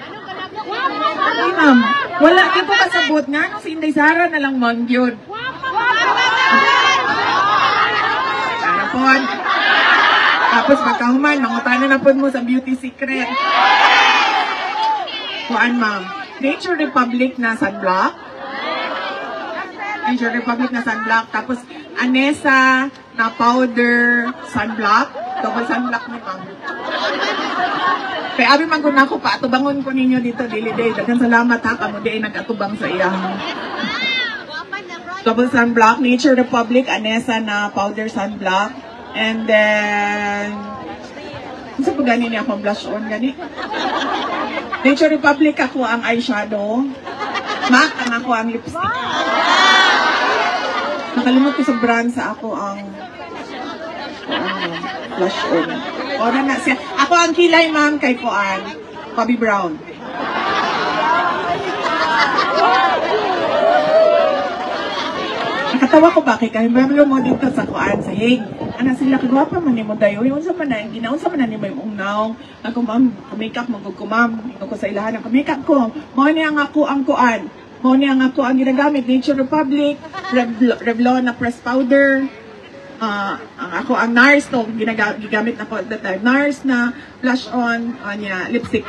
Speaker 1: Ay ma'am, wala dito kasabot nga no si Inday Sara na lang man yun. Tarapon. Tapos magkahuman, mangutanan na po mo sa beauty secret. Kuan ma'am, Nature Republic na sunblock. Nature Republic na sunblock. Tapos Anessa na powder sunblock. Double sunblock ni ma'am. Kaya abi man ko na ako pa, atubangon ko ninyo dito, Daily Day. Daghang salamat ha, kamo di ay nag-atubang sa iya. Double sunblock, Nature Republic, Anessa na powder sunblock. And then, isa po gani niya akong blush on, gani? Nature Republic ako ang eyeshadow. MAC ang ako ang lipstick. Nakalimot ko sa brand sa ako ang blush on. Ora na siya. Ako ang kilay, ma'am, kay Kuan. Bobby Brown. Nakatawa ko ba kay kahibablo mo dito sa Kuan, sa Hague. Ana sila kagwapa man ni mo dayo. Yung sa man na, ginaon sa man na ni mo yung ungnaw. Ako, ma'am, kumikap mo ko, ma'am. Ino ko sa ilahan ng kumikap ko. Mo niya nga ako ang Kuan. Mo niya nga ako ang ginagamit. Nature Republic, Revlon na press powder. Ako ang NARS to, ginagamit na po at that time. NARS na blush on, niya, lipstick.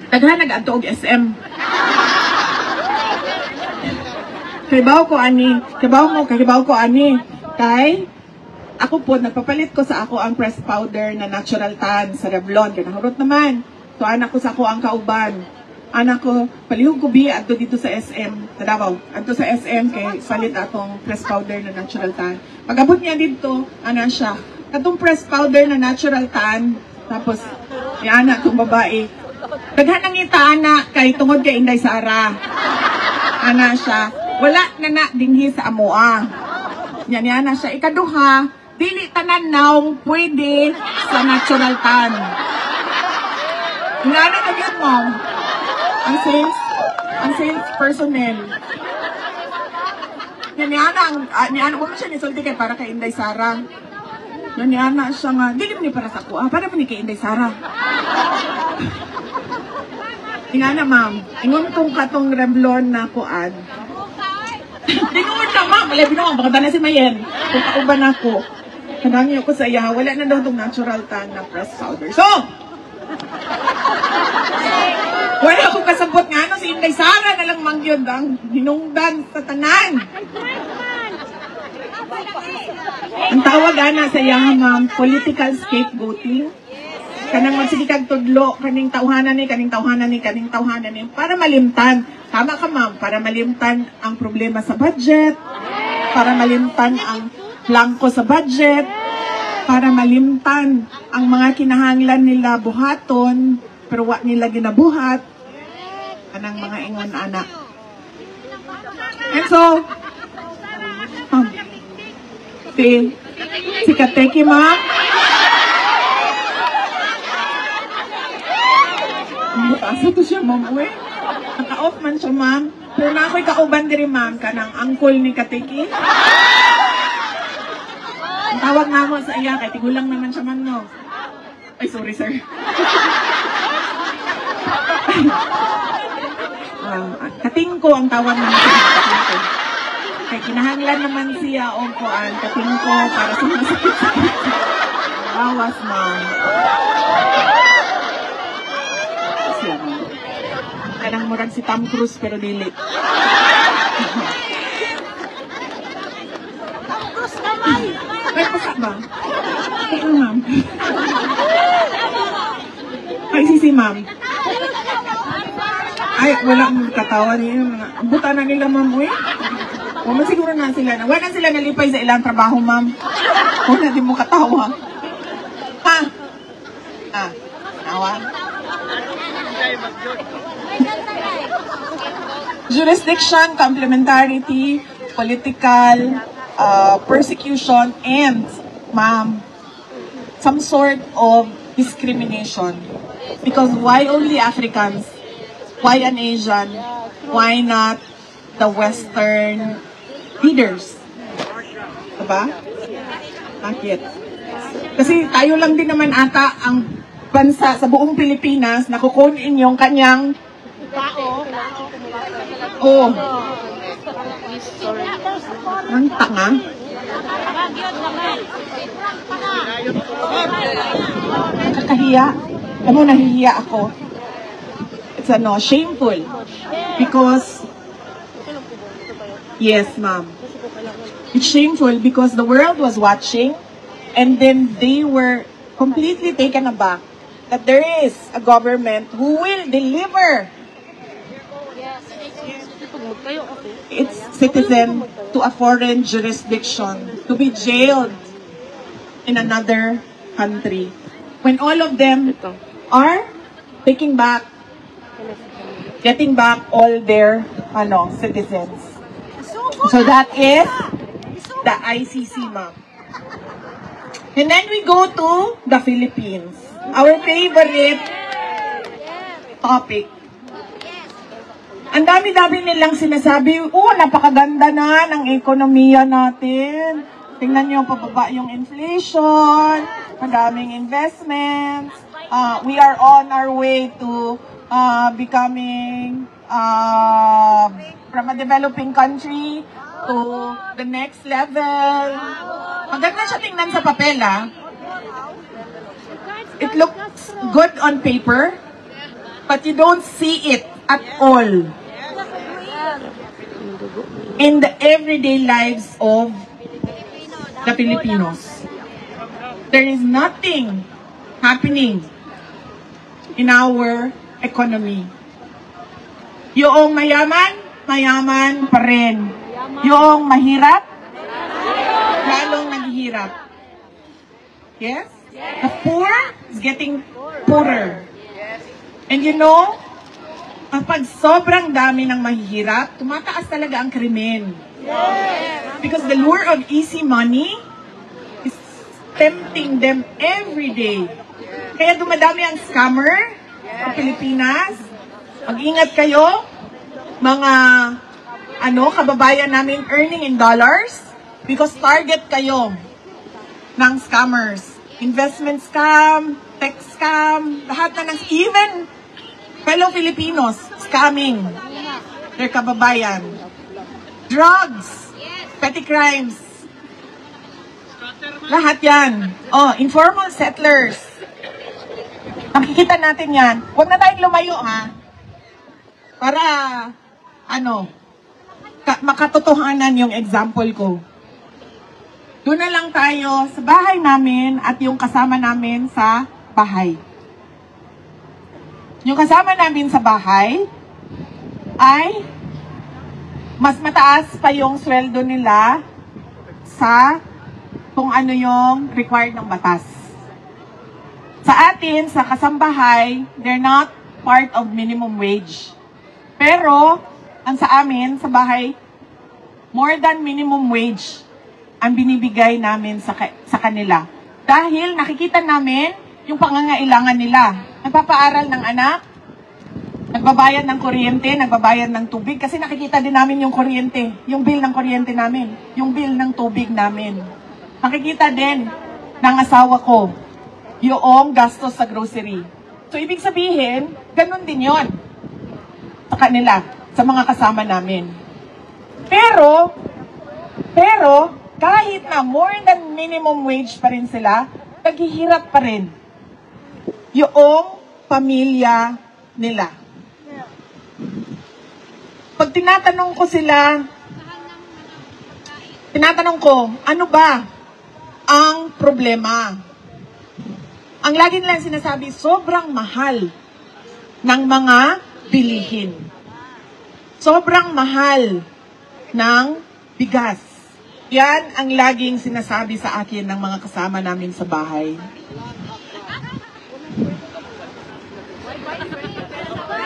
Speaker 1: Daghan nag-adto og SM. Kahibaw ko ani. Kay, ako po, nagpapalit ko sa ako ang press powder na natural tan sa Revlon. Kaya nahurot naman. So, anak ko sa ako ang kauban. Anak ko, palihog ko biya adto dito sa SM. Tadabaw, adto sa SM kay palit atong press powder na natural tan. Pag-abot niya dito, ana siya. Katong press powder na natural tan, tapos, yan anak kong babae. Daghan ang ita, anak, kay tungod kay Inday Sara. Ana siya. Wala na na dinghi sa amoa. Yan na siya. Ikaduha, dili tanan naong pwede sa natural tan. Nga na yun, ma'am. Ang sales personnel. Yan mo siya nisulti kay para kay Inday Sara. Yan siya nga. Dili mo ni para sa kuha. Para mo ni kay Inday Sara. Yan ma'am. Ingon kong katong Revlon na kuan. Dinungod na, ma'am. Wala binungan. Baka na si Mayen. Kung kauban ako. Kanangin ako sa iya. Wala na daw itong natural tan na press powder. So! Wala akong kasabot nga. Si Inday Sara na lang mangyod ang hinungdan sa tanan. Ang tawag ana sa iya, ma'am, political scapegoating. Kanang magsigikag tudlo, kaning tawhanan ni, para malimtan. Tama ka, ma'am, para malimtan ang problema sa budget, para malimtan ang langko sa budget, para malimtan ang mga kinahanglan nila buhaton, pero wa nila ginabuhat, kanang mga ingon anak. And so, si Kateki, ma'am, asa to siya, ma'am, uwi. Naka-off man siya, ma'am. Pero na ako'y kauban diri, ma'am, kanang angkol ni Kateki. Ang tawag na mo sa iya, kay tigulang naman siya, ma'am, no? Ay, sorry, sir. Katingko ang tawag naman siya, katingko. Kay kinahanglan naman siya, o kuan, katingko, para sa masakit-sakit. Awas, ma'am. Kanang murag si Tom Cruise pero dili. Ay, pasak ba? Ay, ma'am. Ay, sisi, ma'am. Ay, wala mong katawa niya. Buta na nila, ma'am, uy. Wala siguro na sila. Wala sila nalipay sa ilang trabaho, ma'am. Wala din mo katawa. Ha? Tawa? Jurisdiction, complementarity, political, persecution, and, ma'am, some sort of discrimination. Because why only Africans? Why an Asian? Why not the Western leaders? Diba? Bakit? Kasi tayo lang din naman ata ang bansa sa buong Pilipinas na kukunin yung kanyang ang tanga. Nakakahiya. Alam mo, nahihiya ako. It's shameful. Because, yes, ma'am. It's shameful because the world was watching and then they were completely taken aback that there is a government who will deliver its citizen to a foreign jurisdiction, to be jailed in another country. When all of them are taking back, getting back all their citizens. So that is the ICC, ma'am. And then we go to the Philippines. Our favorite topic. Ang dami-dami nilang sinasabi, napakaganda na ng ekonomiya natin. Tingnan niyo, pababa yung inflation, madaming investments. We are on our way to becoming from a developing country to the next level. Maganda siya tingnan sa papel, It looks good on paper, but you don't see it at all in the everyday lives of the Filipinos. There is nothing happening in our economy. Yung mayaman, mayaman pa rin. Yung mahirap, lalong naghihirap. Yes? The poor is getting poorer. And you know, kapag sobrang dami ng mahihirap, tumataas talaga ang krimen. Because the lure of easy money is tempting them every day. Kaya dumadami ang scammer sa Pilipinas. Mag-ingat kayo, mga kababayan namin earning in dollars, because target kayo ng scammers. Investment scam, tech scam, lahat na even fellow Filipinos scamming their kababayan. Drugs, petty crimes, lahat yan. Informal settlers. Nakikita natin yan. Huwag na tayong lumayo, para, makatotohanan yung example ko. Doon na lang tayo sa bahay namin at yung kasama namin sa bahay. Yung kasama namin sa bahay ay mas mataas pa yung sweldo nila sa kung ano yung required ng batas. Sa atin, sa kasambahay, they're not part of minimum wage. Pero, ang sa amin, sa bahay, more than minimum wage ang binibigay namin sa kanila. Dahil nakikita namin yung pangangailangan nila. Nagpapaaral ng anak, nagbabayad ng kuryente, nagbabayad ng tubig, kasi nakikita din namin yung kuryente, yung bill ng kuryente namin, yung bill ng tubig namin. Nakikita din ng asawa ko yung gastos sa grocery. So, ibig sabihin, ganun din yon sa kanila, sa mga kasama namin. Pero, kahit na more than minimum wage pa rin sila, naghihirap pa rin yung pamilya nila. Pag tinatanong ko, ano ba ang problema? Ang lagi nilang sinasabi, sobrang mahal ng mga bilihin. Sobrang mahal ng bigas. Yan ang laging sinasabi sa akin ng mga kasama namin sa bahay.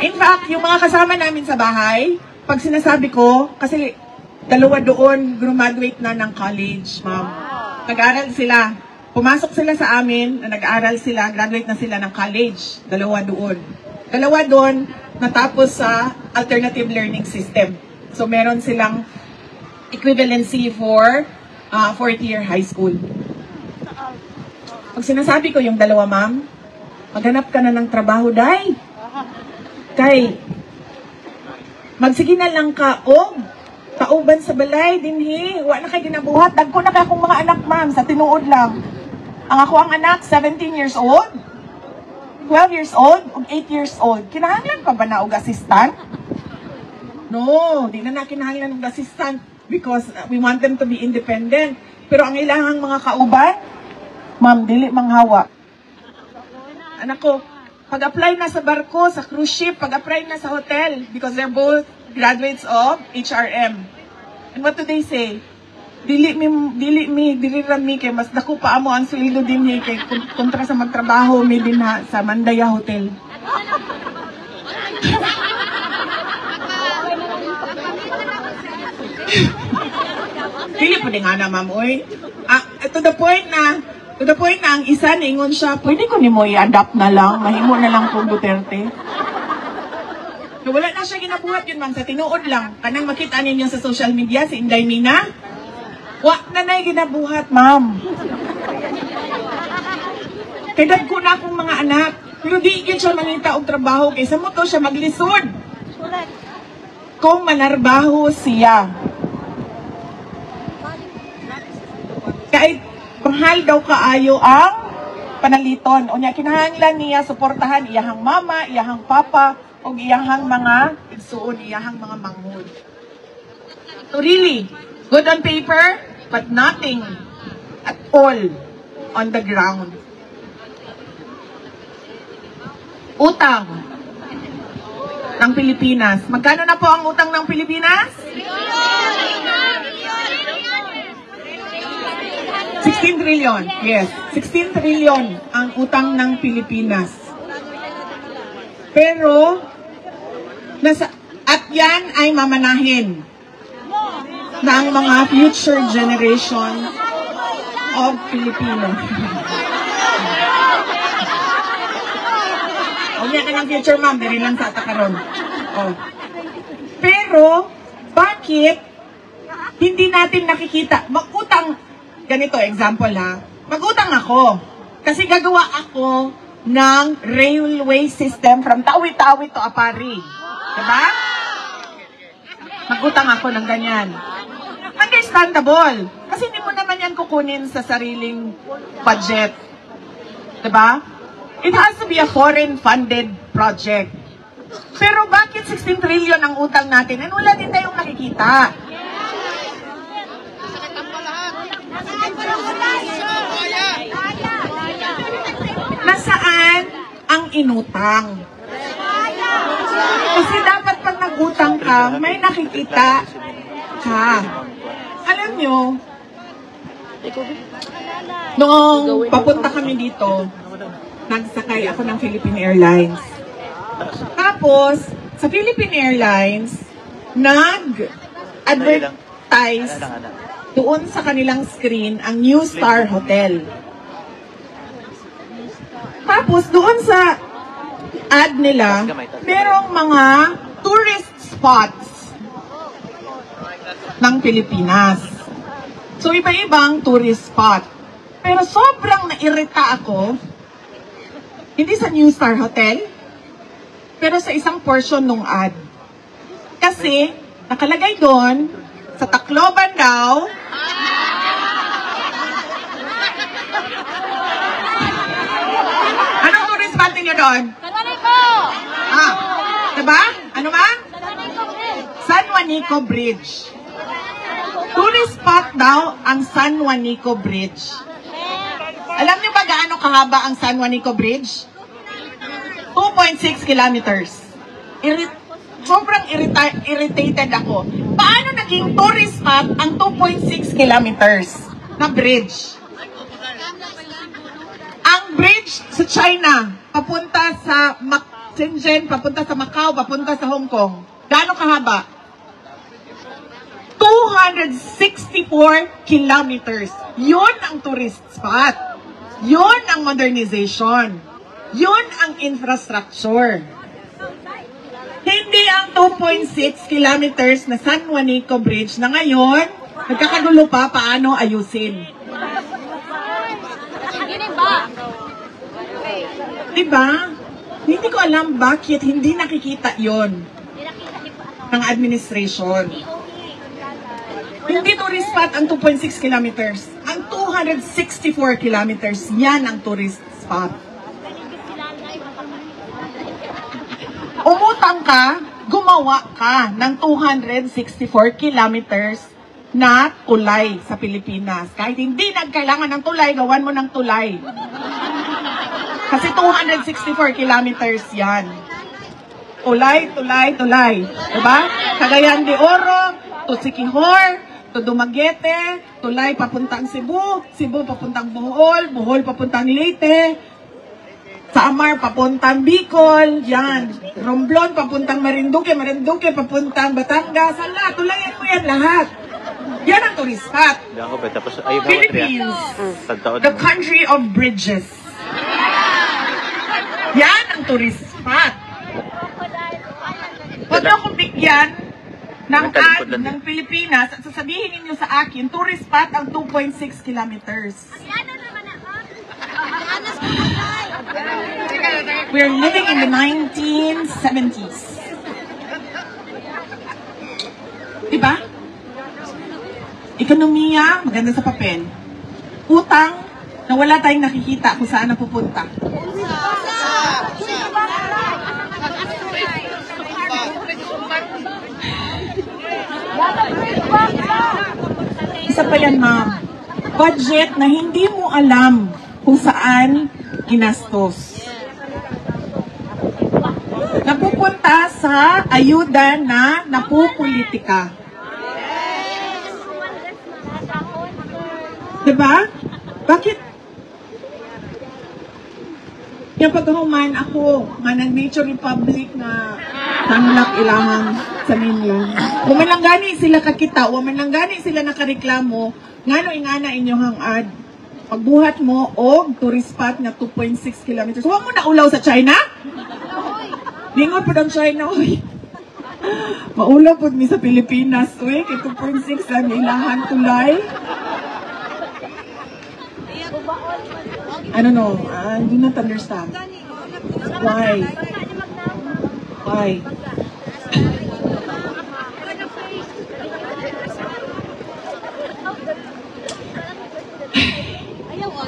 Speaker 1: In fact, yung mga kasama namin sa bahay, pag sinasabi ko, kasi dalawa doon, graduate na ng college, ma'am. Nag-aral sila. Pumasok sila sa amin, nag-aral sila, graduate na sila ng college. Dalawa doon, natapos sa alternative learning system. So, meron silang equivalency for fourth year high school. Pag sinasabi ko yung dalawa, ma'am, maghanap ka na ng trabaho, day. Kay, magsige na lang ka, tauban sa balay, dinhi, wala na kay ginabuhat. Dagko na kay akong mga anak, ma'am, sa tinuod lang. Ang ako ang anak, 17 years old, 12 years old, ug 8 years old. Kinahanglan pa ba na og assistant? No, di na kinahanglan og assistant because we want them to be independent. Pero ang ilang mga kauban, ma'am, dili manghawa. Anak ko, pag-apply na sa barko, sa cruise ship, pag-apply na sa hotel, because they're both graduates of HRM. And what do they say? Dili rami kay mas dako pa amo ang sweldo din kay kontra sa magtrabaho mi din sa Mandaya Hotel. Dili po nga na, ma'am, oy. To the point na ang isa ningon siya, pwede ko ni mo i-adapt na lang, mahimo na lang kung Duterte. So, wala na siya ginabuhat yun, ma'am, sa tinuod lang. Kanang makita ninyo sa social media, si Inday Mina, wa na na'y ginabuhat, ma'am. Kaya dagko na akong mga anak, pero di yun siya manita og trabaho, kaysa mo to siya maglisod. Kung manarbaho siya. Kahit mahal daw kaayo ang panaliton. O niya, kinahanglan niya, suportahan iyahang mama, iyahang papa, o iyahang mga igsuon, iyahang mga manghod. So really, good on paper, but nothing at all on the ground. Utang ng Pilipinas. Magkano na po ang utang ng Pilipinas? 16 trillion. Yes, 16 trillion ang utang ng Pilipinas. Pero, at yan ay mamanahin ng mga future generation of Filipino. O niya ka ng future, ma'am, diri lang sa atakaron. Oh. Pero, bakit hindi natin nakikita? Magutang, ganito, example ha. Magutang ako. Kasi gagawa ako ng railway system from Tawi-Tawi to Apari. Diba? Magutang ako ng ganyan. Understandable. Kasi hindi mo naman yan kukunin sa sariling budget. Diba? It has to be a foreign-funded project. Pero bakit 16 trillion ang utang natin? And wala din tayong nakikita. Nasaan ang inutang? Kasi dapat pag nag-utang ka, may nakikita ka. Alam nyo, noong papunta kami dito, nagsakay ako ng Philippine Airlines. Tapos, sa Philippine Airlines, nag-advertise doon sa kanilang screen ang New Star Hotel. Tapos, doon sa ad nila, merong mga tourist spots ng Pilipinas. So, iba-ibang tourist spot. Pero sobrang nairita ako, hindi sa New Star Hotel, pero sa isang portion ng ad. Kasi, nakalagay doon, sa Tacloban daw, anong tourist spot niyo doon?
Speaker 2: San Juanico!
Speaker 1: Diba? Ano ba?
Speaker 2: San Juanico Bridge.
Speaker 1: San Juanico Bridge. Tourist spot daw ang San Juanico Bridge. Alam niyo ba gaano kahaba ang San Juanico Bridge? 2.6 kilometers. Sobrang irritated ako. Paano naging tourist spot ang 2.6 kilometers na bridge? Ang bridge sa China, papunta sa Shenzhen, papunta sa Macau, papunta sa Hong Kong. Gaano kahaba? 264 kilometers. Yun ang tourist spot. Yun ang modernization. Yun ang infrastructure. Hindi ang 2.6 kilometers na San Juanico Bridge na ngayon, nagkakagulo pa paano ayusin. Diba? Hindi ko alam bakit hindi nakikita yon ng administration. Hindi tourist spot ang 2.6 kilometers. Ang 264 kilometers, yan ang tourist spot. Umutang ka, gumawa ka ng 264 kilometers na tulay sa Pilipinas. Kahit hindi nagkailangan ng tulay, gawan mo ng tulay. Kasi 264 kilometers yan. Tulay, tulay, tulay. Diba? Cagayan de Oro, to Siquijor, to Dumaguete, tulay papuntang Cebu, Cebu papuntang Bohol, Bohol papuntang Leyte, Samar, papuntang Bicol, yan. Romblon, papuntang Marinduque, Marinduque, papuntang Batangas. Hala, tulayan mo yan lahat. Yan ang tourist spot. Philippines, the country of bridges. Yan ang tourist spot. Huwag na akong bigyan ng ad ng Pilipinas at sasabihin ninyo sa akin, tourist spot ang 2.6 kilometers. We're living in the 1970s. Diba? Ekonomiya, maganda sa papel. Utang, na wala tayong nakikita kung saan napupunta. Isa pa yan, ma'am. Budget na hindi mo alam kung saan ginastos. Napupunta sa ayuda na napupolitika. Diba? Bakit? Yung pagkahuman ako, manang Nature Republic na tanglak ilahang sa ninyo. Waman lang gani sila kakita, waman lang gani sila nakareklamo, ngano ingana inyong ad. Pagbuhat mo o tourist spot na 2.6 kilometers. Huwag mo na ulaw sa China? Lingon po ng China, uy. Maulaw po mi sa Pilipinas, uy. Kay 2.6 lang ilahan tulay. I don't know. I do not understand. Why? Why?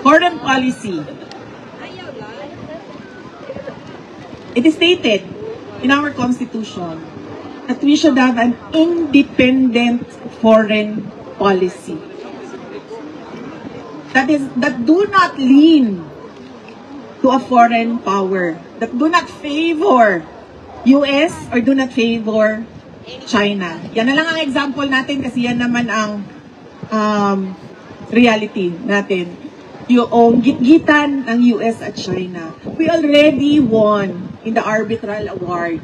Speaker 1: Foreign policy. It is stated in our constitution that we should have an independent foreign policy. That do not lean to a foreign power, that do not favor US or do not favor China. Yan na lang ang example natin kasi yan naman ang reality natin. Yung gitgitan ng US at China. We already won in the arbitral award.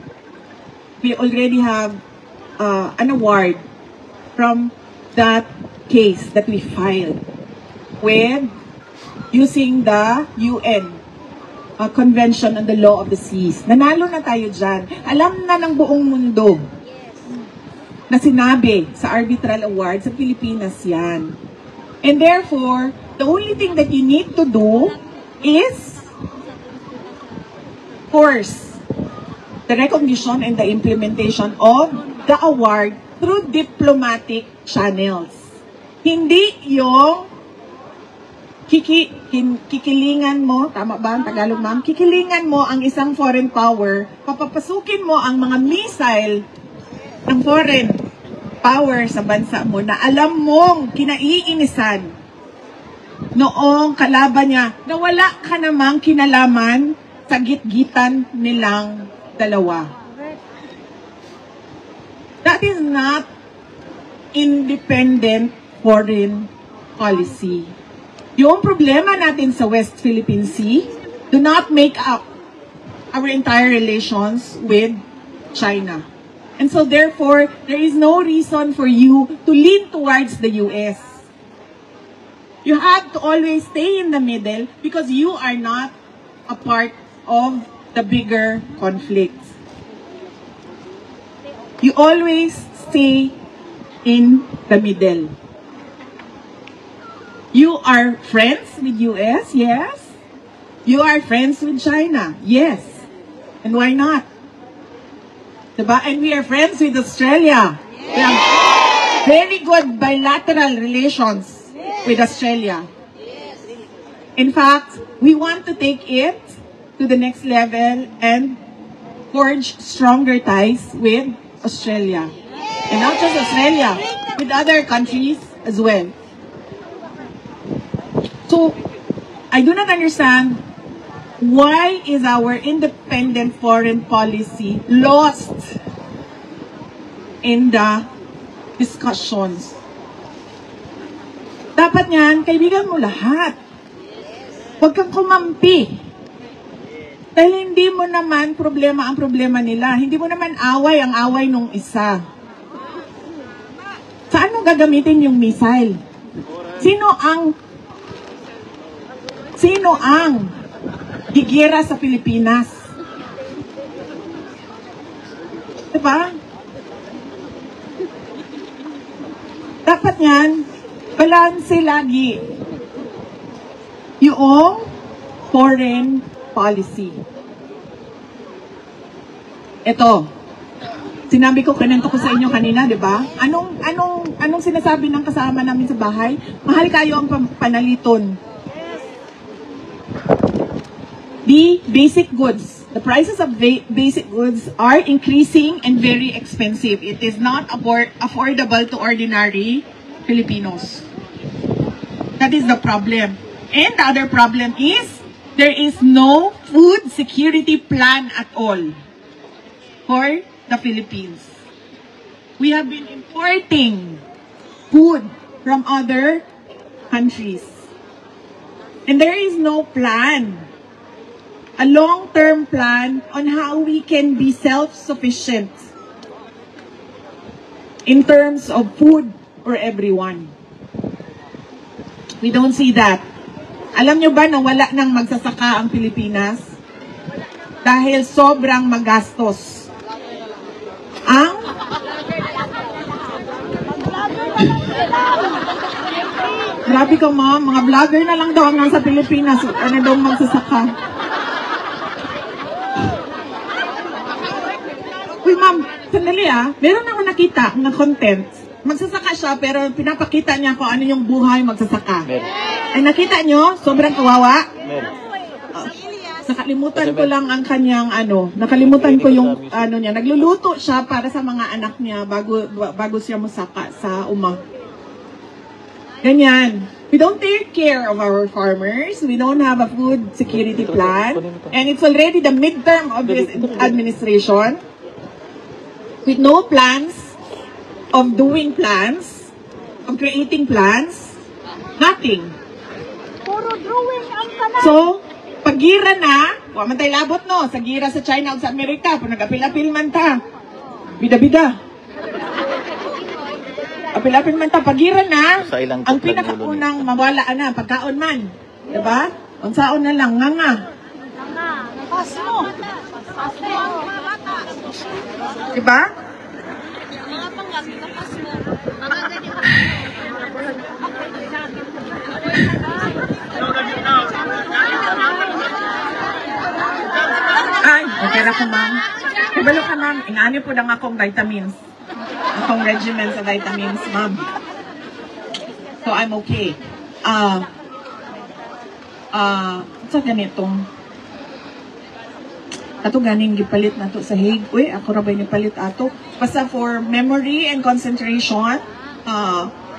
Speaker 1: We already have an award from that case that we filed with using the UN Convention on the Law of the Seas. Nanalo na tayo dyan. Alam na ng buong mundo na sinabi sa arbitral award sa Pilipinas yan. And therefore, the only thing that you need to do is force the recognition and the implementation of the award through diplomatic channels. Hindi yung kikilingan mo, tama ba ang Tagalog, ma'am? Kikilingan mo ang isang foreign power, papapasukin mo ang mga missile ng foreign power sa bansa mo na alam mong kinaiinisan noong kalaban niya na wala ka namang kinalaman sa gitgitan nilang dalawa. That is not independent foreign policy. Yung problema natin sa West Philippine Sea do not make up our entire relations with China. And so therefore, there is no reason for you to lean towards the US. You have to always stay in the middle because you are not a part of the bigger conflict. You always stay in the middle. You are friends with US? Yes. You are friends with China? Yes. And why not? Diba? And we are friends with Australia. Yes. We have very good bilateral relations with Australia. Yes. In fact, we want to take it to the next level and forge stronger ties with Australia. Yes. And not just Australia, with other countries as well. So, I do not understand why is our independent foreign policy lost in the discussions. Dapat yan, kaibigan mo lahat. Huwag kang kumampi. Dahil hindi mo naman problema ang problema nila. Hindi mo naman away ang away nung isa. Saan mo gagamitin yung missile? Sino ang gigera sa Pilipinas? Diba? Dapat yan, balanse lagi yung foreign policy. Ito, sinabi ko, kanento ko sa inyo kanina, di ba? Anong sinasabi ng kasama namin sa bahay? Mahal kayo ang panaliton. The basic goods, the prices of basic goods are increasing and very expensive. It is not affordable to ordinary Filipinos. That is the problem. And the other problem is, there is no food security plan at all for the Philippines. We have been importing food from other countries. And there is no plan, a long-term plan on how we can be self-sufficient in terms of food for everyone. We don't see that. Alam nyo ba na wala nang magsasaka ang Pilipinas? Dahil sobrang magastos. Grabe ka, ma'am. Mga vlogger na lang daw ang nasa Pilipinas. Ano daw magsasaka? Uy, ma'am, sandali meron ako nakita na content. Magsasaka siya, pero pinapakita niya kung ano yung buhay magsasaka. Ay, nakita nyo? Sobrang kawawa. Nakalimutan ko lang ang kanyang nakalimutan ko yung niya. Nagluluto siya para sa mga anak niya bago siya musaka sa uma. Ganyan. We don't take care of our farmers. We don't have a food security plan. And it's already the midterm of this administration with no plans of doing plans, of creating plans, nothing.
Speaker 2: Puro drawing ang tanan.
Speaker 1: So, pag-gira na, man tayo labot no, sa gira sa China o sa Amerika, kung nag-apil-apil man ta, bida-bida. Apil-apil man ta, pag-gira na, ang pinakaunang mawalaan na, pagkaon man. Diba? Unsaon na lang, nga.
Speaker 2: Pasmo.
Speaker 1: Diba? Ay, okay na ko, ma'am. Ibalo ka, ma'am. Inaani po lang akong vitamins. Akong regimen sa vitamins, ma'am. So, I'm okay. Sa ganitong ato ganing gipalit na to sa Hague. Uy, ako ra ba gipalit ato? Basta for memory and concentration,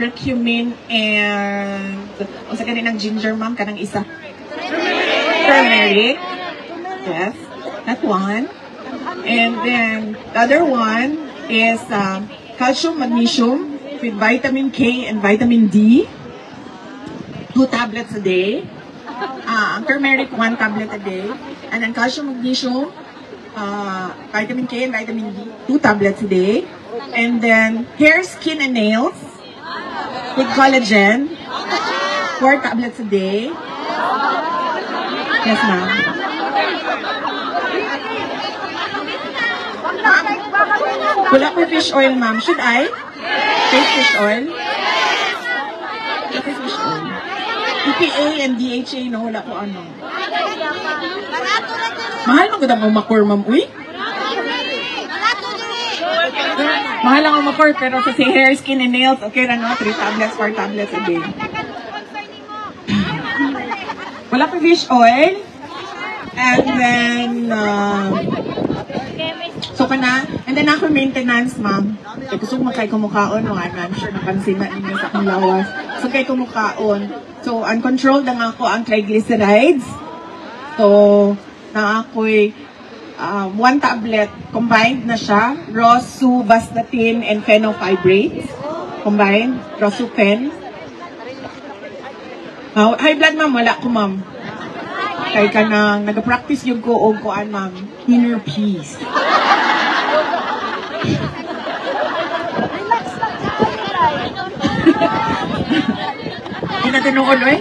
Speaker 1: curcumin and sa ganing ginger, ma'am, kanang isa. Turmeric. Yes, that one. And then the other one is calcium, magnesium with vitamin K and vitamin D. 2 tablets a day. Ang turmeric, 1 tablet a day. And then calcium, magnesium, vitamin K and vitamin D, 2 tablets a day. And then hair, skin, and nails with collagen, 4 tablets a day. Yes, ma'am. Wala ko fish oil, ma'am. Should I? Take fish oil? Take fish oil. EPA and DHA, no? Wala ko ano. Mahal mo ganda mong makor, ma'am. Uy? Mahal lang ang makor, pero sa si hair, skin, and nails, okay na, no? 3 tablets, 4 tablets a day. Wala ko fish oil. And then, so ka na. And then ako maintenance, ma'am. So, gusto mo kay kumukaon, no? I'm sure napansin na ninyo sa akong lawas. So, kay kumukaon. So, uncontrolled lang ako ang triglycerides. So, na ako'y 1 tablet, combined na siya. Rosuvastatin and fenofibrates. Combined. Rosufen. High blood, ma'am. Wala ko, ma'am. Kay ka nang nag-practice yung ko o kuan ma'am, inner peace.
Speaker 2: Relax lang sa kanila.
Speaker 1: Hindi na tinuod eh.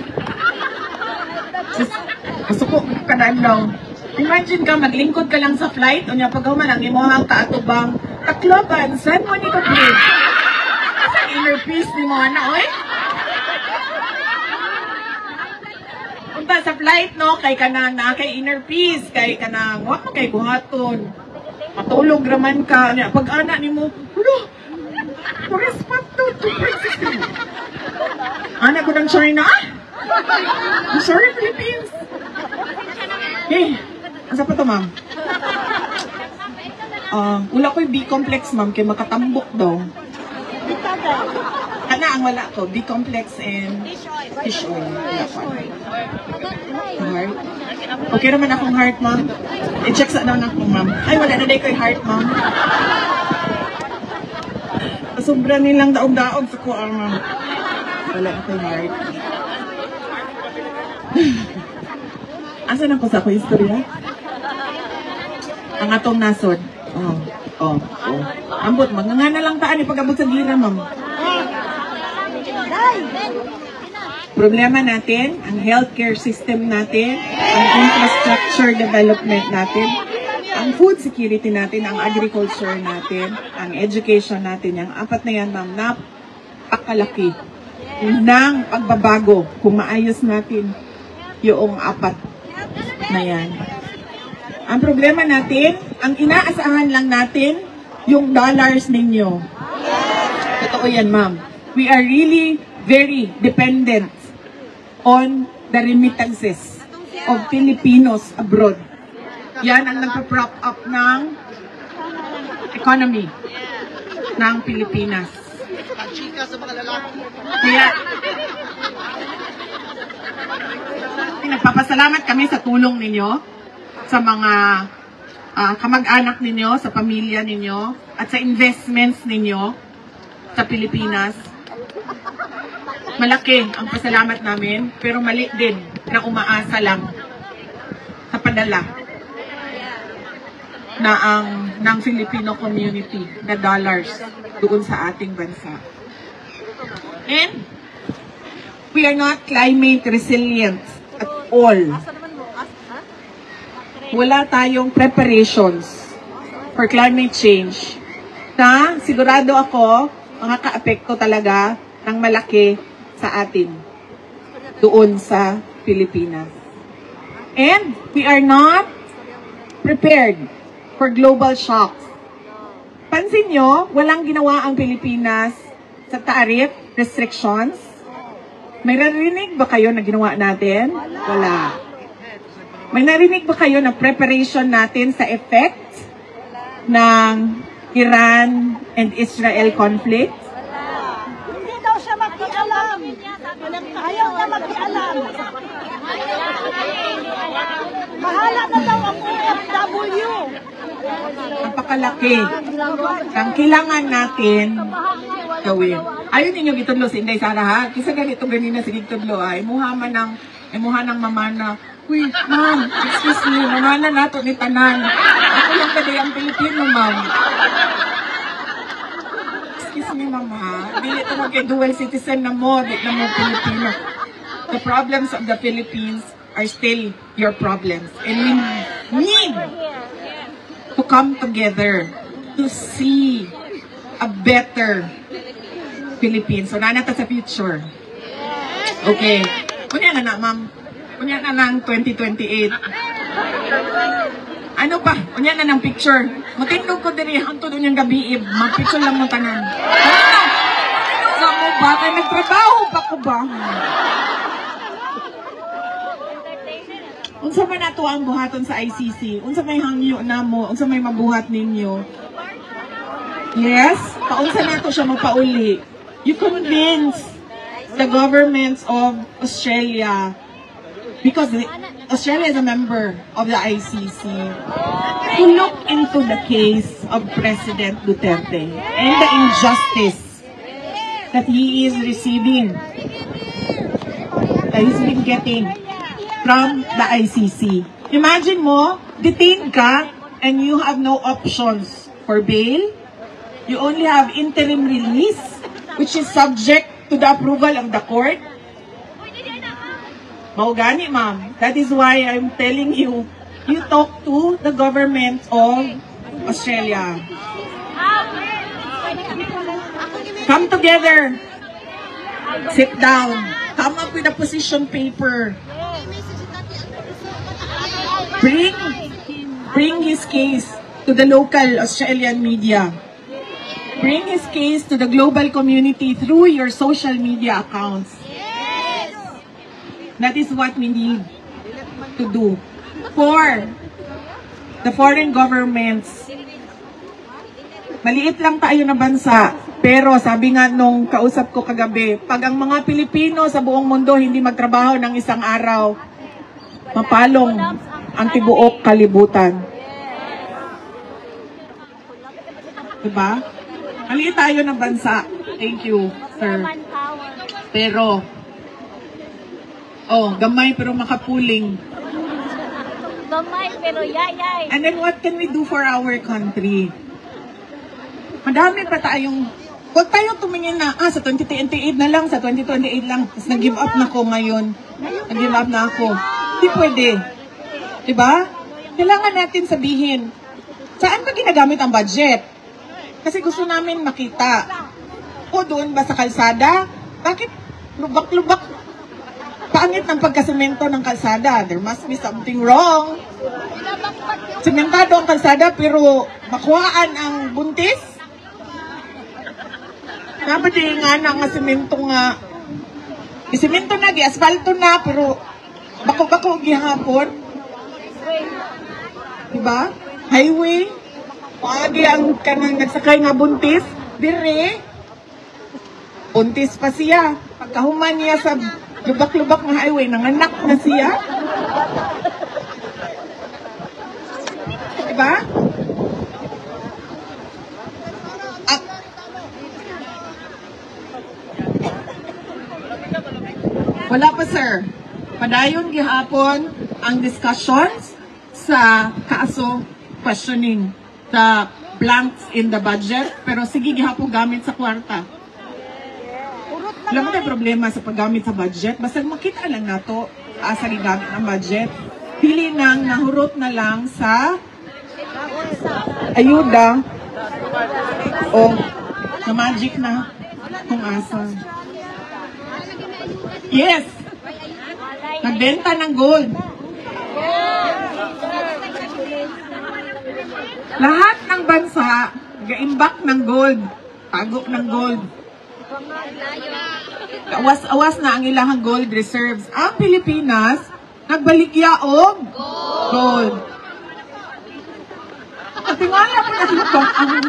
Speaker 1: Gusto ko kanaan daw. Imagine ka, maglingkod ka lang sa flight, o niya pag humanang imuhang kaatubang, takloban, saan mo ni ka please? Sa inner peace ni mo na, oy? Punta sa flight, no? Kay ka na kay inner peace, kay ka na, wak mo kay buhaton. Matulog raman ka. Pag anak ni mo, no, respect to princess. Anak ko ng China, I'm sorry, Philippines. Hey, asa pa to, ma'am? Wala ko'y B-complex, ma'am, kay makatambok daw. Ana ang wala ko, B-complex and fish oil. Wala ko. Heart. Okay naman akong heart, ma'am. I-check sa daw na ko, ma'am. Ay, wala na day ko'y heart, ma'am. Sobra nilang daog-daog sa kuha, ma'am. Wala ko'y heart. Asa na ko sa akong istorya? Ang atong nasod. Ambot, mga na lang taan ipag-abot sa gira, ma'am. Problema natin, ang healthcare system natin, ang infrastructure development natin, ang food security natin, ang agriculture natin, ang education natin, yung apat na yan, ma'am, napakalaki ng pagbabago kung maayos natin yung apat na yan. Ang problema natin, ang inaasahan lang natin, yung dollars ninyo. Totoo yan, ma'am. We are really very dependent on the remittances of Filipinos abroad. Yan ang nagpa-prop up ng economy ng Pilipinas. Kaya, nagpapasalamat kami sa tulong ninyo, sa mga kamag-anak ninyo, sa pamilya ninyo, at sa investments ninyo sa Pilipinas. Malaki ang pasalamat namin, pero mali din na umaasa lang sa padala na ng Filipino community na dollars doon sa ating bansa. And we are not climate resilient at all. Wala tayong preparations for climate change na sigurado ako makaka-apekto talaga ng malaki sa atin doon sa Pilipinas. And we are not prepared for global shocks. Pansin nyo, walang ginawa ang Pilipinas sa tariff restrictions. May narinig ba kayo na ginawa natin? Wala. May narinig ba kayo na preparation natin sa effect ng Iran and Israel conflict?
Speaker 2: Hindi daw siya makialam. Ayaw niya makialam. Mahala na daw ang OFW.
Speaker 1: Napakalaki ang kailangan natin gawin. Ayun ninyo gitudlo si Inday Sara, ha? Kisa ganito ganina si gitudlo, ha? Imuha ng mamana. Uy, ma'am, excuse me, mamana nato ni tanan. Ako lang kaday ang Pilipino, ma'am. Excuse me, ma'am, ha? Dili ito mag-dual citizen na mo, di na mo Pilipino. The problems of the Philippines are still your problems. And we need to come together to see a better Philippines. So, nanata sa future. Okay. Kunya na, ma'am. Kunya na ng 2028. Ano pa? Kunya na ng picture. Matindog ko din yung hantod yung gabi. Mag-picture lang mo tanan. Sa mo ba? Kaya nagtrabaho pa ko ba? Unsa man nato ang buhaton sa ICC? Unsa may hangyo na mo? Unsa may mabuhat ninyo? Yes? Paunsa nato siya mapauli? You convince the governments of Australia, because Australia is a member of the ICC, to look into the case of President Duterte and the injustice that he is receiving, that he's been getting from the ICC. Imagine mo, detained ka and you have no options for bail. You only have interim release, which is subject to the approval of the court. Maugani, ma'am. That is why I'm telling you, you talk to the government of Australia. Come together. Sit down. Come up with a position paper. Bring his case to the local Australian media. Bring his case to the global community through your social media accounts. That is what we need to do for the foreign governments. Maliit lang tayo na bansa, pero sabi nga nung kausap ko kagabi, pag ang mga Pilipino sa buong mundo hindi magtrabaho ng isang araw, mapalong ang tibuok kalibutan. Diba? Maliit tayo na bansa. Thank you, sir. Pero, gamay pero makapuling.
Speaker 2: Gamay pero yayay.
Speaker 1: And then what can we do for our country? Madami pa tayong, huwag tayong tumingin na, sa 2028 na lang, sa 2028 lang. Tapos nag-give up na ko ngayon. Nag-give up na ako. Hindi pwede. Diba? Kailangan natin sabihin, saan ba ginagamit ang budget? Kasi gusto namin makita. O doon ba sa kalsada? Bakit lubak-lubak? Pangit ng pagkasemento ng kalsada. There must be something wrong. Sementado ang kalsada pero makuhaan ang buntis? Dapat nga nga semento nga. Isemento na, di-asfalto na, pero bako-bako gihapon. Diba? Highway. Pagi ang kanang nagsakay nga buntis. Dire. Buntis pa siya. Pagkahuman niya sa lubak-lubak na highway, nanganak na siya. Diba? Wala pa, sir. Padayon gihapon ang discussions sa kaso questioning the blanks in the budget, pero sige gihapon gamit sa kwarta. Wala mo tayo problema sa paggamit sa budget, basta makita lang nato sa gigamit ng budget. Pili nang nahurot na lang sa ayuda o na magic na kung asa. Yes! Nagbenta ng gold. Lahat ng bansa, gaimbak ng gold. Tago ng gold. Awas-awas na ang ilahang gold reserves. Ang Pilipinas, nagbaligya og gold. At tingala po na sila ang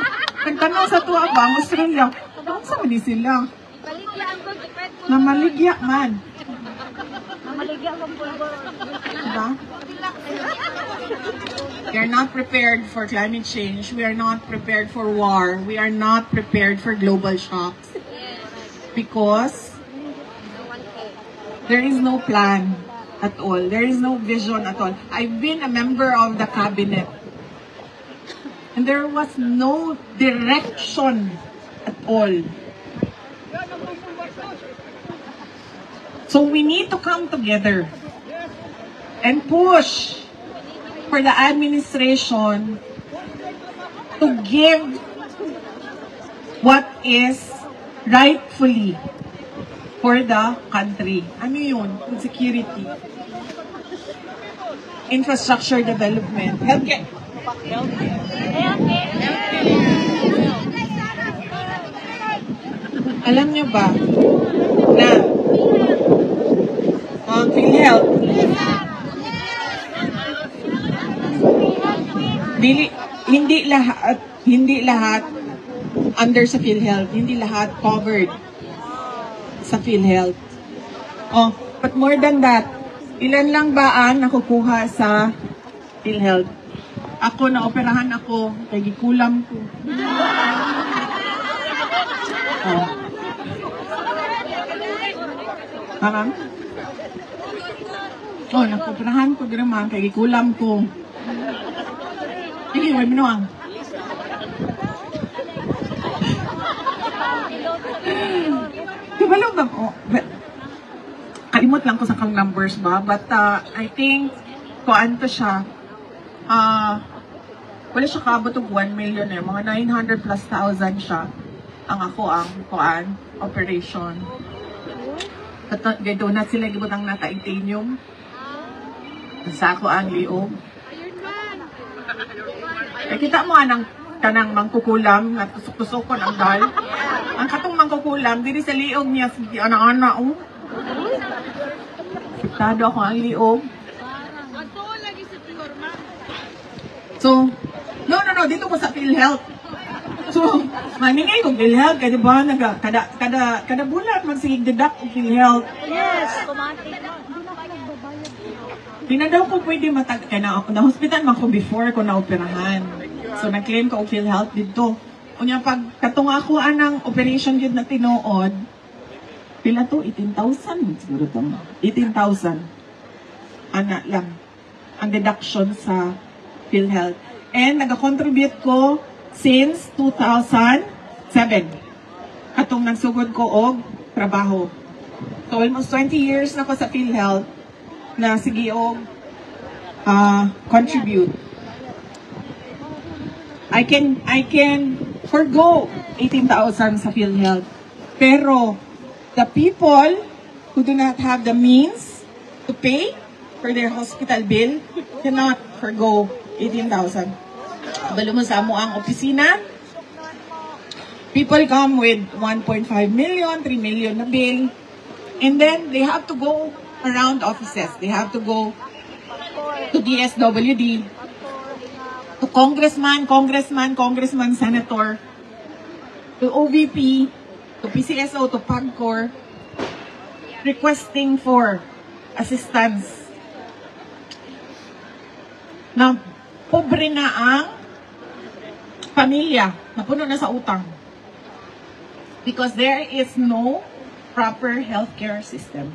Speaker 1: nagtanong sa tuwa ba, ang Australia, saan sa mali sila? Namaligya man. Diba? We are not prepared for climate change. We are not prepared for war. We are not prepared for global shocks. Because there is no plan at all. There is no vision at all. I've been a member of the cabinet. And there was no direction at all. So we need to come together and push for the administration to give what is rightfully for the country. Ano yun? Food security, infrastructure development, healthcare. Alam nyo ba na ang PhilHealth hindi lahat under sa PhilHealth, hindi lahat covered sa PhilHealth. But more than that, ilan lang ba ang nakukuha sa PhilHealth? Ako, naoperahan ako, kaya gikulam ko. Oh, nakupirahan ko naman, kay kulam ko. Sige, way minuang. Kabalo ba ko? Kalimot lang ko sa kang numbers ba? But I think, kuan to siya, wala siya kabot og 1 million eh. Mga 900 plus thousand siya. Ang ako ang kuan, operation. At donut sila gibutang na titanium. Sa ako ang liog. Eh, kita mo anang kanang mangkukulam at tusok-tusokon ang dal. Ang katong mangkukulam, diri sa liog niya, sige, ana-ana, oh. Siptado ako ang liog. So, no, dito ko sa PhilHealth. So, maningay kong PhilHealth, kaya diba, kada bulan, magsigig deduct ng PhilHealth.
Speaker 2: Yes.
Speaker 1: Di na daw ko pwede na-hospital man ko before ko na-operahan. So, nag-claim ko PhilHealth dito. Kunya, pag katong ako anang operation yun na tinuod, pila to? 18,000 siguro to. 18,000. Ana lang. Ang deduction sa PhilHealth. And nag-contribute ko since 2007. Atong nagsugod ko og trabaho. So, almost 20 years na ko sa PhilHealth na sige og contribute. I can forgo 18,000 sa PhilHealth. Pero the people who do not have the means to pay for their hospital bill cannot forgo 18,000. Balo mo sa amo ang opisina. People come with 1.5 million, 3 million na bill. And then they have to go around offices. They have to go to DSWD, to congressman, senator, to OVP, to PCSO, to PAGCOR, requesting for assistance. Na pobre na ang pamilya, napuno na sa utang. Because there is no proper healthcare system.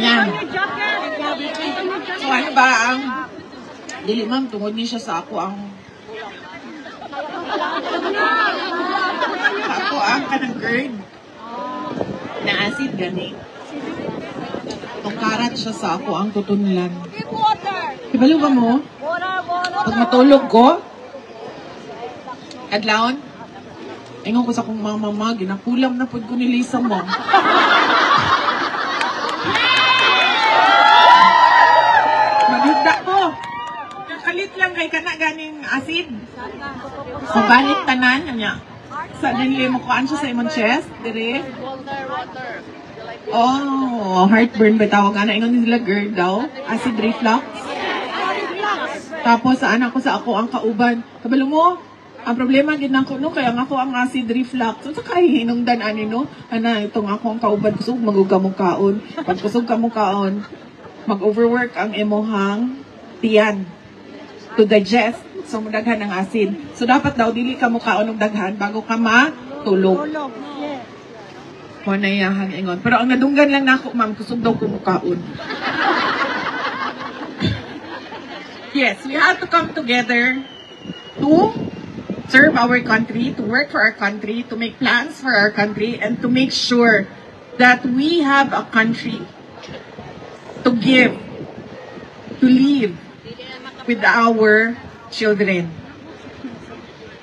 Speaker 1: Yan. So ano ba ang dili ma'am, tungod niya siya sa ako ang kanang GERD na acid gani. Itong karat siya sa ako ang tutunlan. Ibalo ba mo? Pag matulog ko, adlaon, ingon ko sa kong mama, ginakulam na pod ko ni Lisa mo. Magigda ko. Nakalit lang kay kana ganing acid. So, banit tanan, niya. Sa dinili mo kuan siya sa imong chest, dire. Oh, heartburn ba tawag ana? Ingon nila GERD daw. Acid reflux. Tapos, sa anak ko sa ako ang kauban. Kabalo mo, ang problema gid nako no kaya nga ako ang acid reflux. So kay hinungdan ani no, ana itong ako ang kauban kusog maguga mo kaon. Pag kusog ka mo kaon, mag-overwork ang emohang tiyan to digest so daghan ng acid. So dapat daw dili ka mo kaon og daghan bago ka matulog. Mo na yahan ingon. Pero ang nadunggan lang nako ma'am kusog daw ko mo kaon. Yes, we have to come together to serve our country, to work for our country, to make plans for our country, and to make sure that we have a country to give, to live with our children.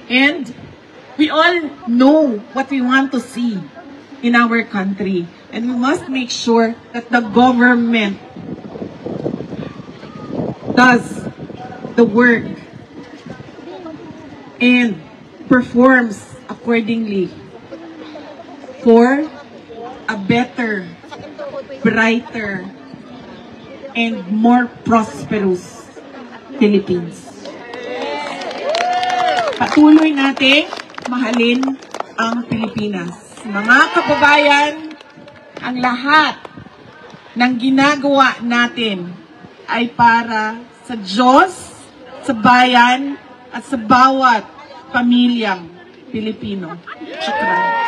Speaker 1: And we all know what we want to see in our country. And we must make sure that the government does the work and performs accordingly for a better, brighter, and more prosperous Philippines. Patuloy nating mahalin ang Pilipinas. Mga kababayan, ang lahat ng ginagawa natin ay para sa Diyos, sa bayan, at sa bawat pamilyang Pilipino. Shukran.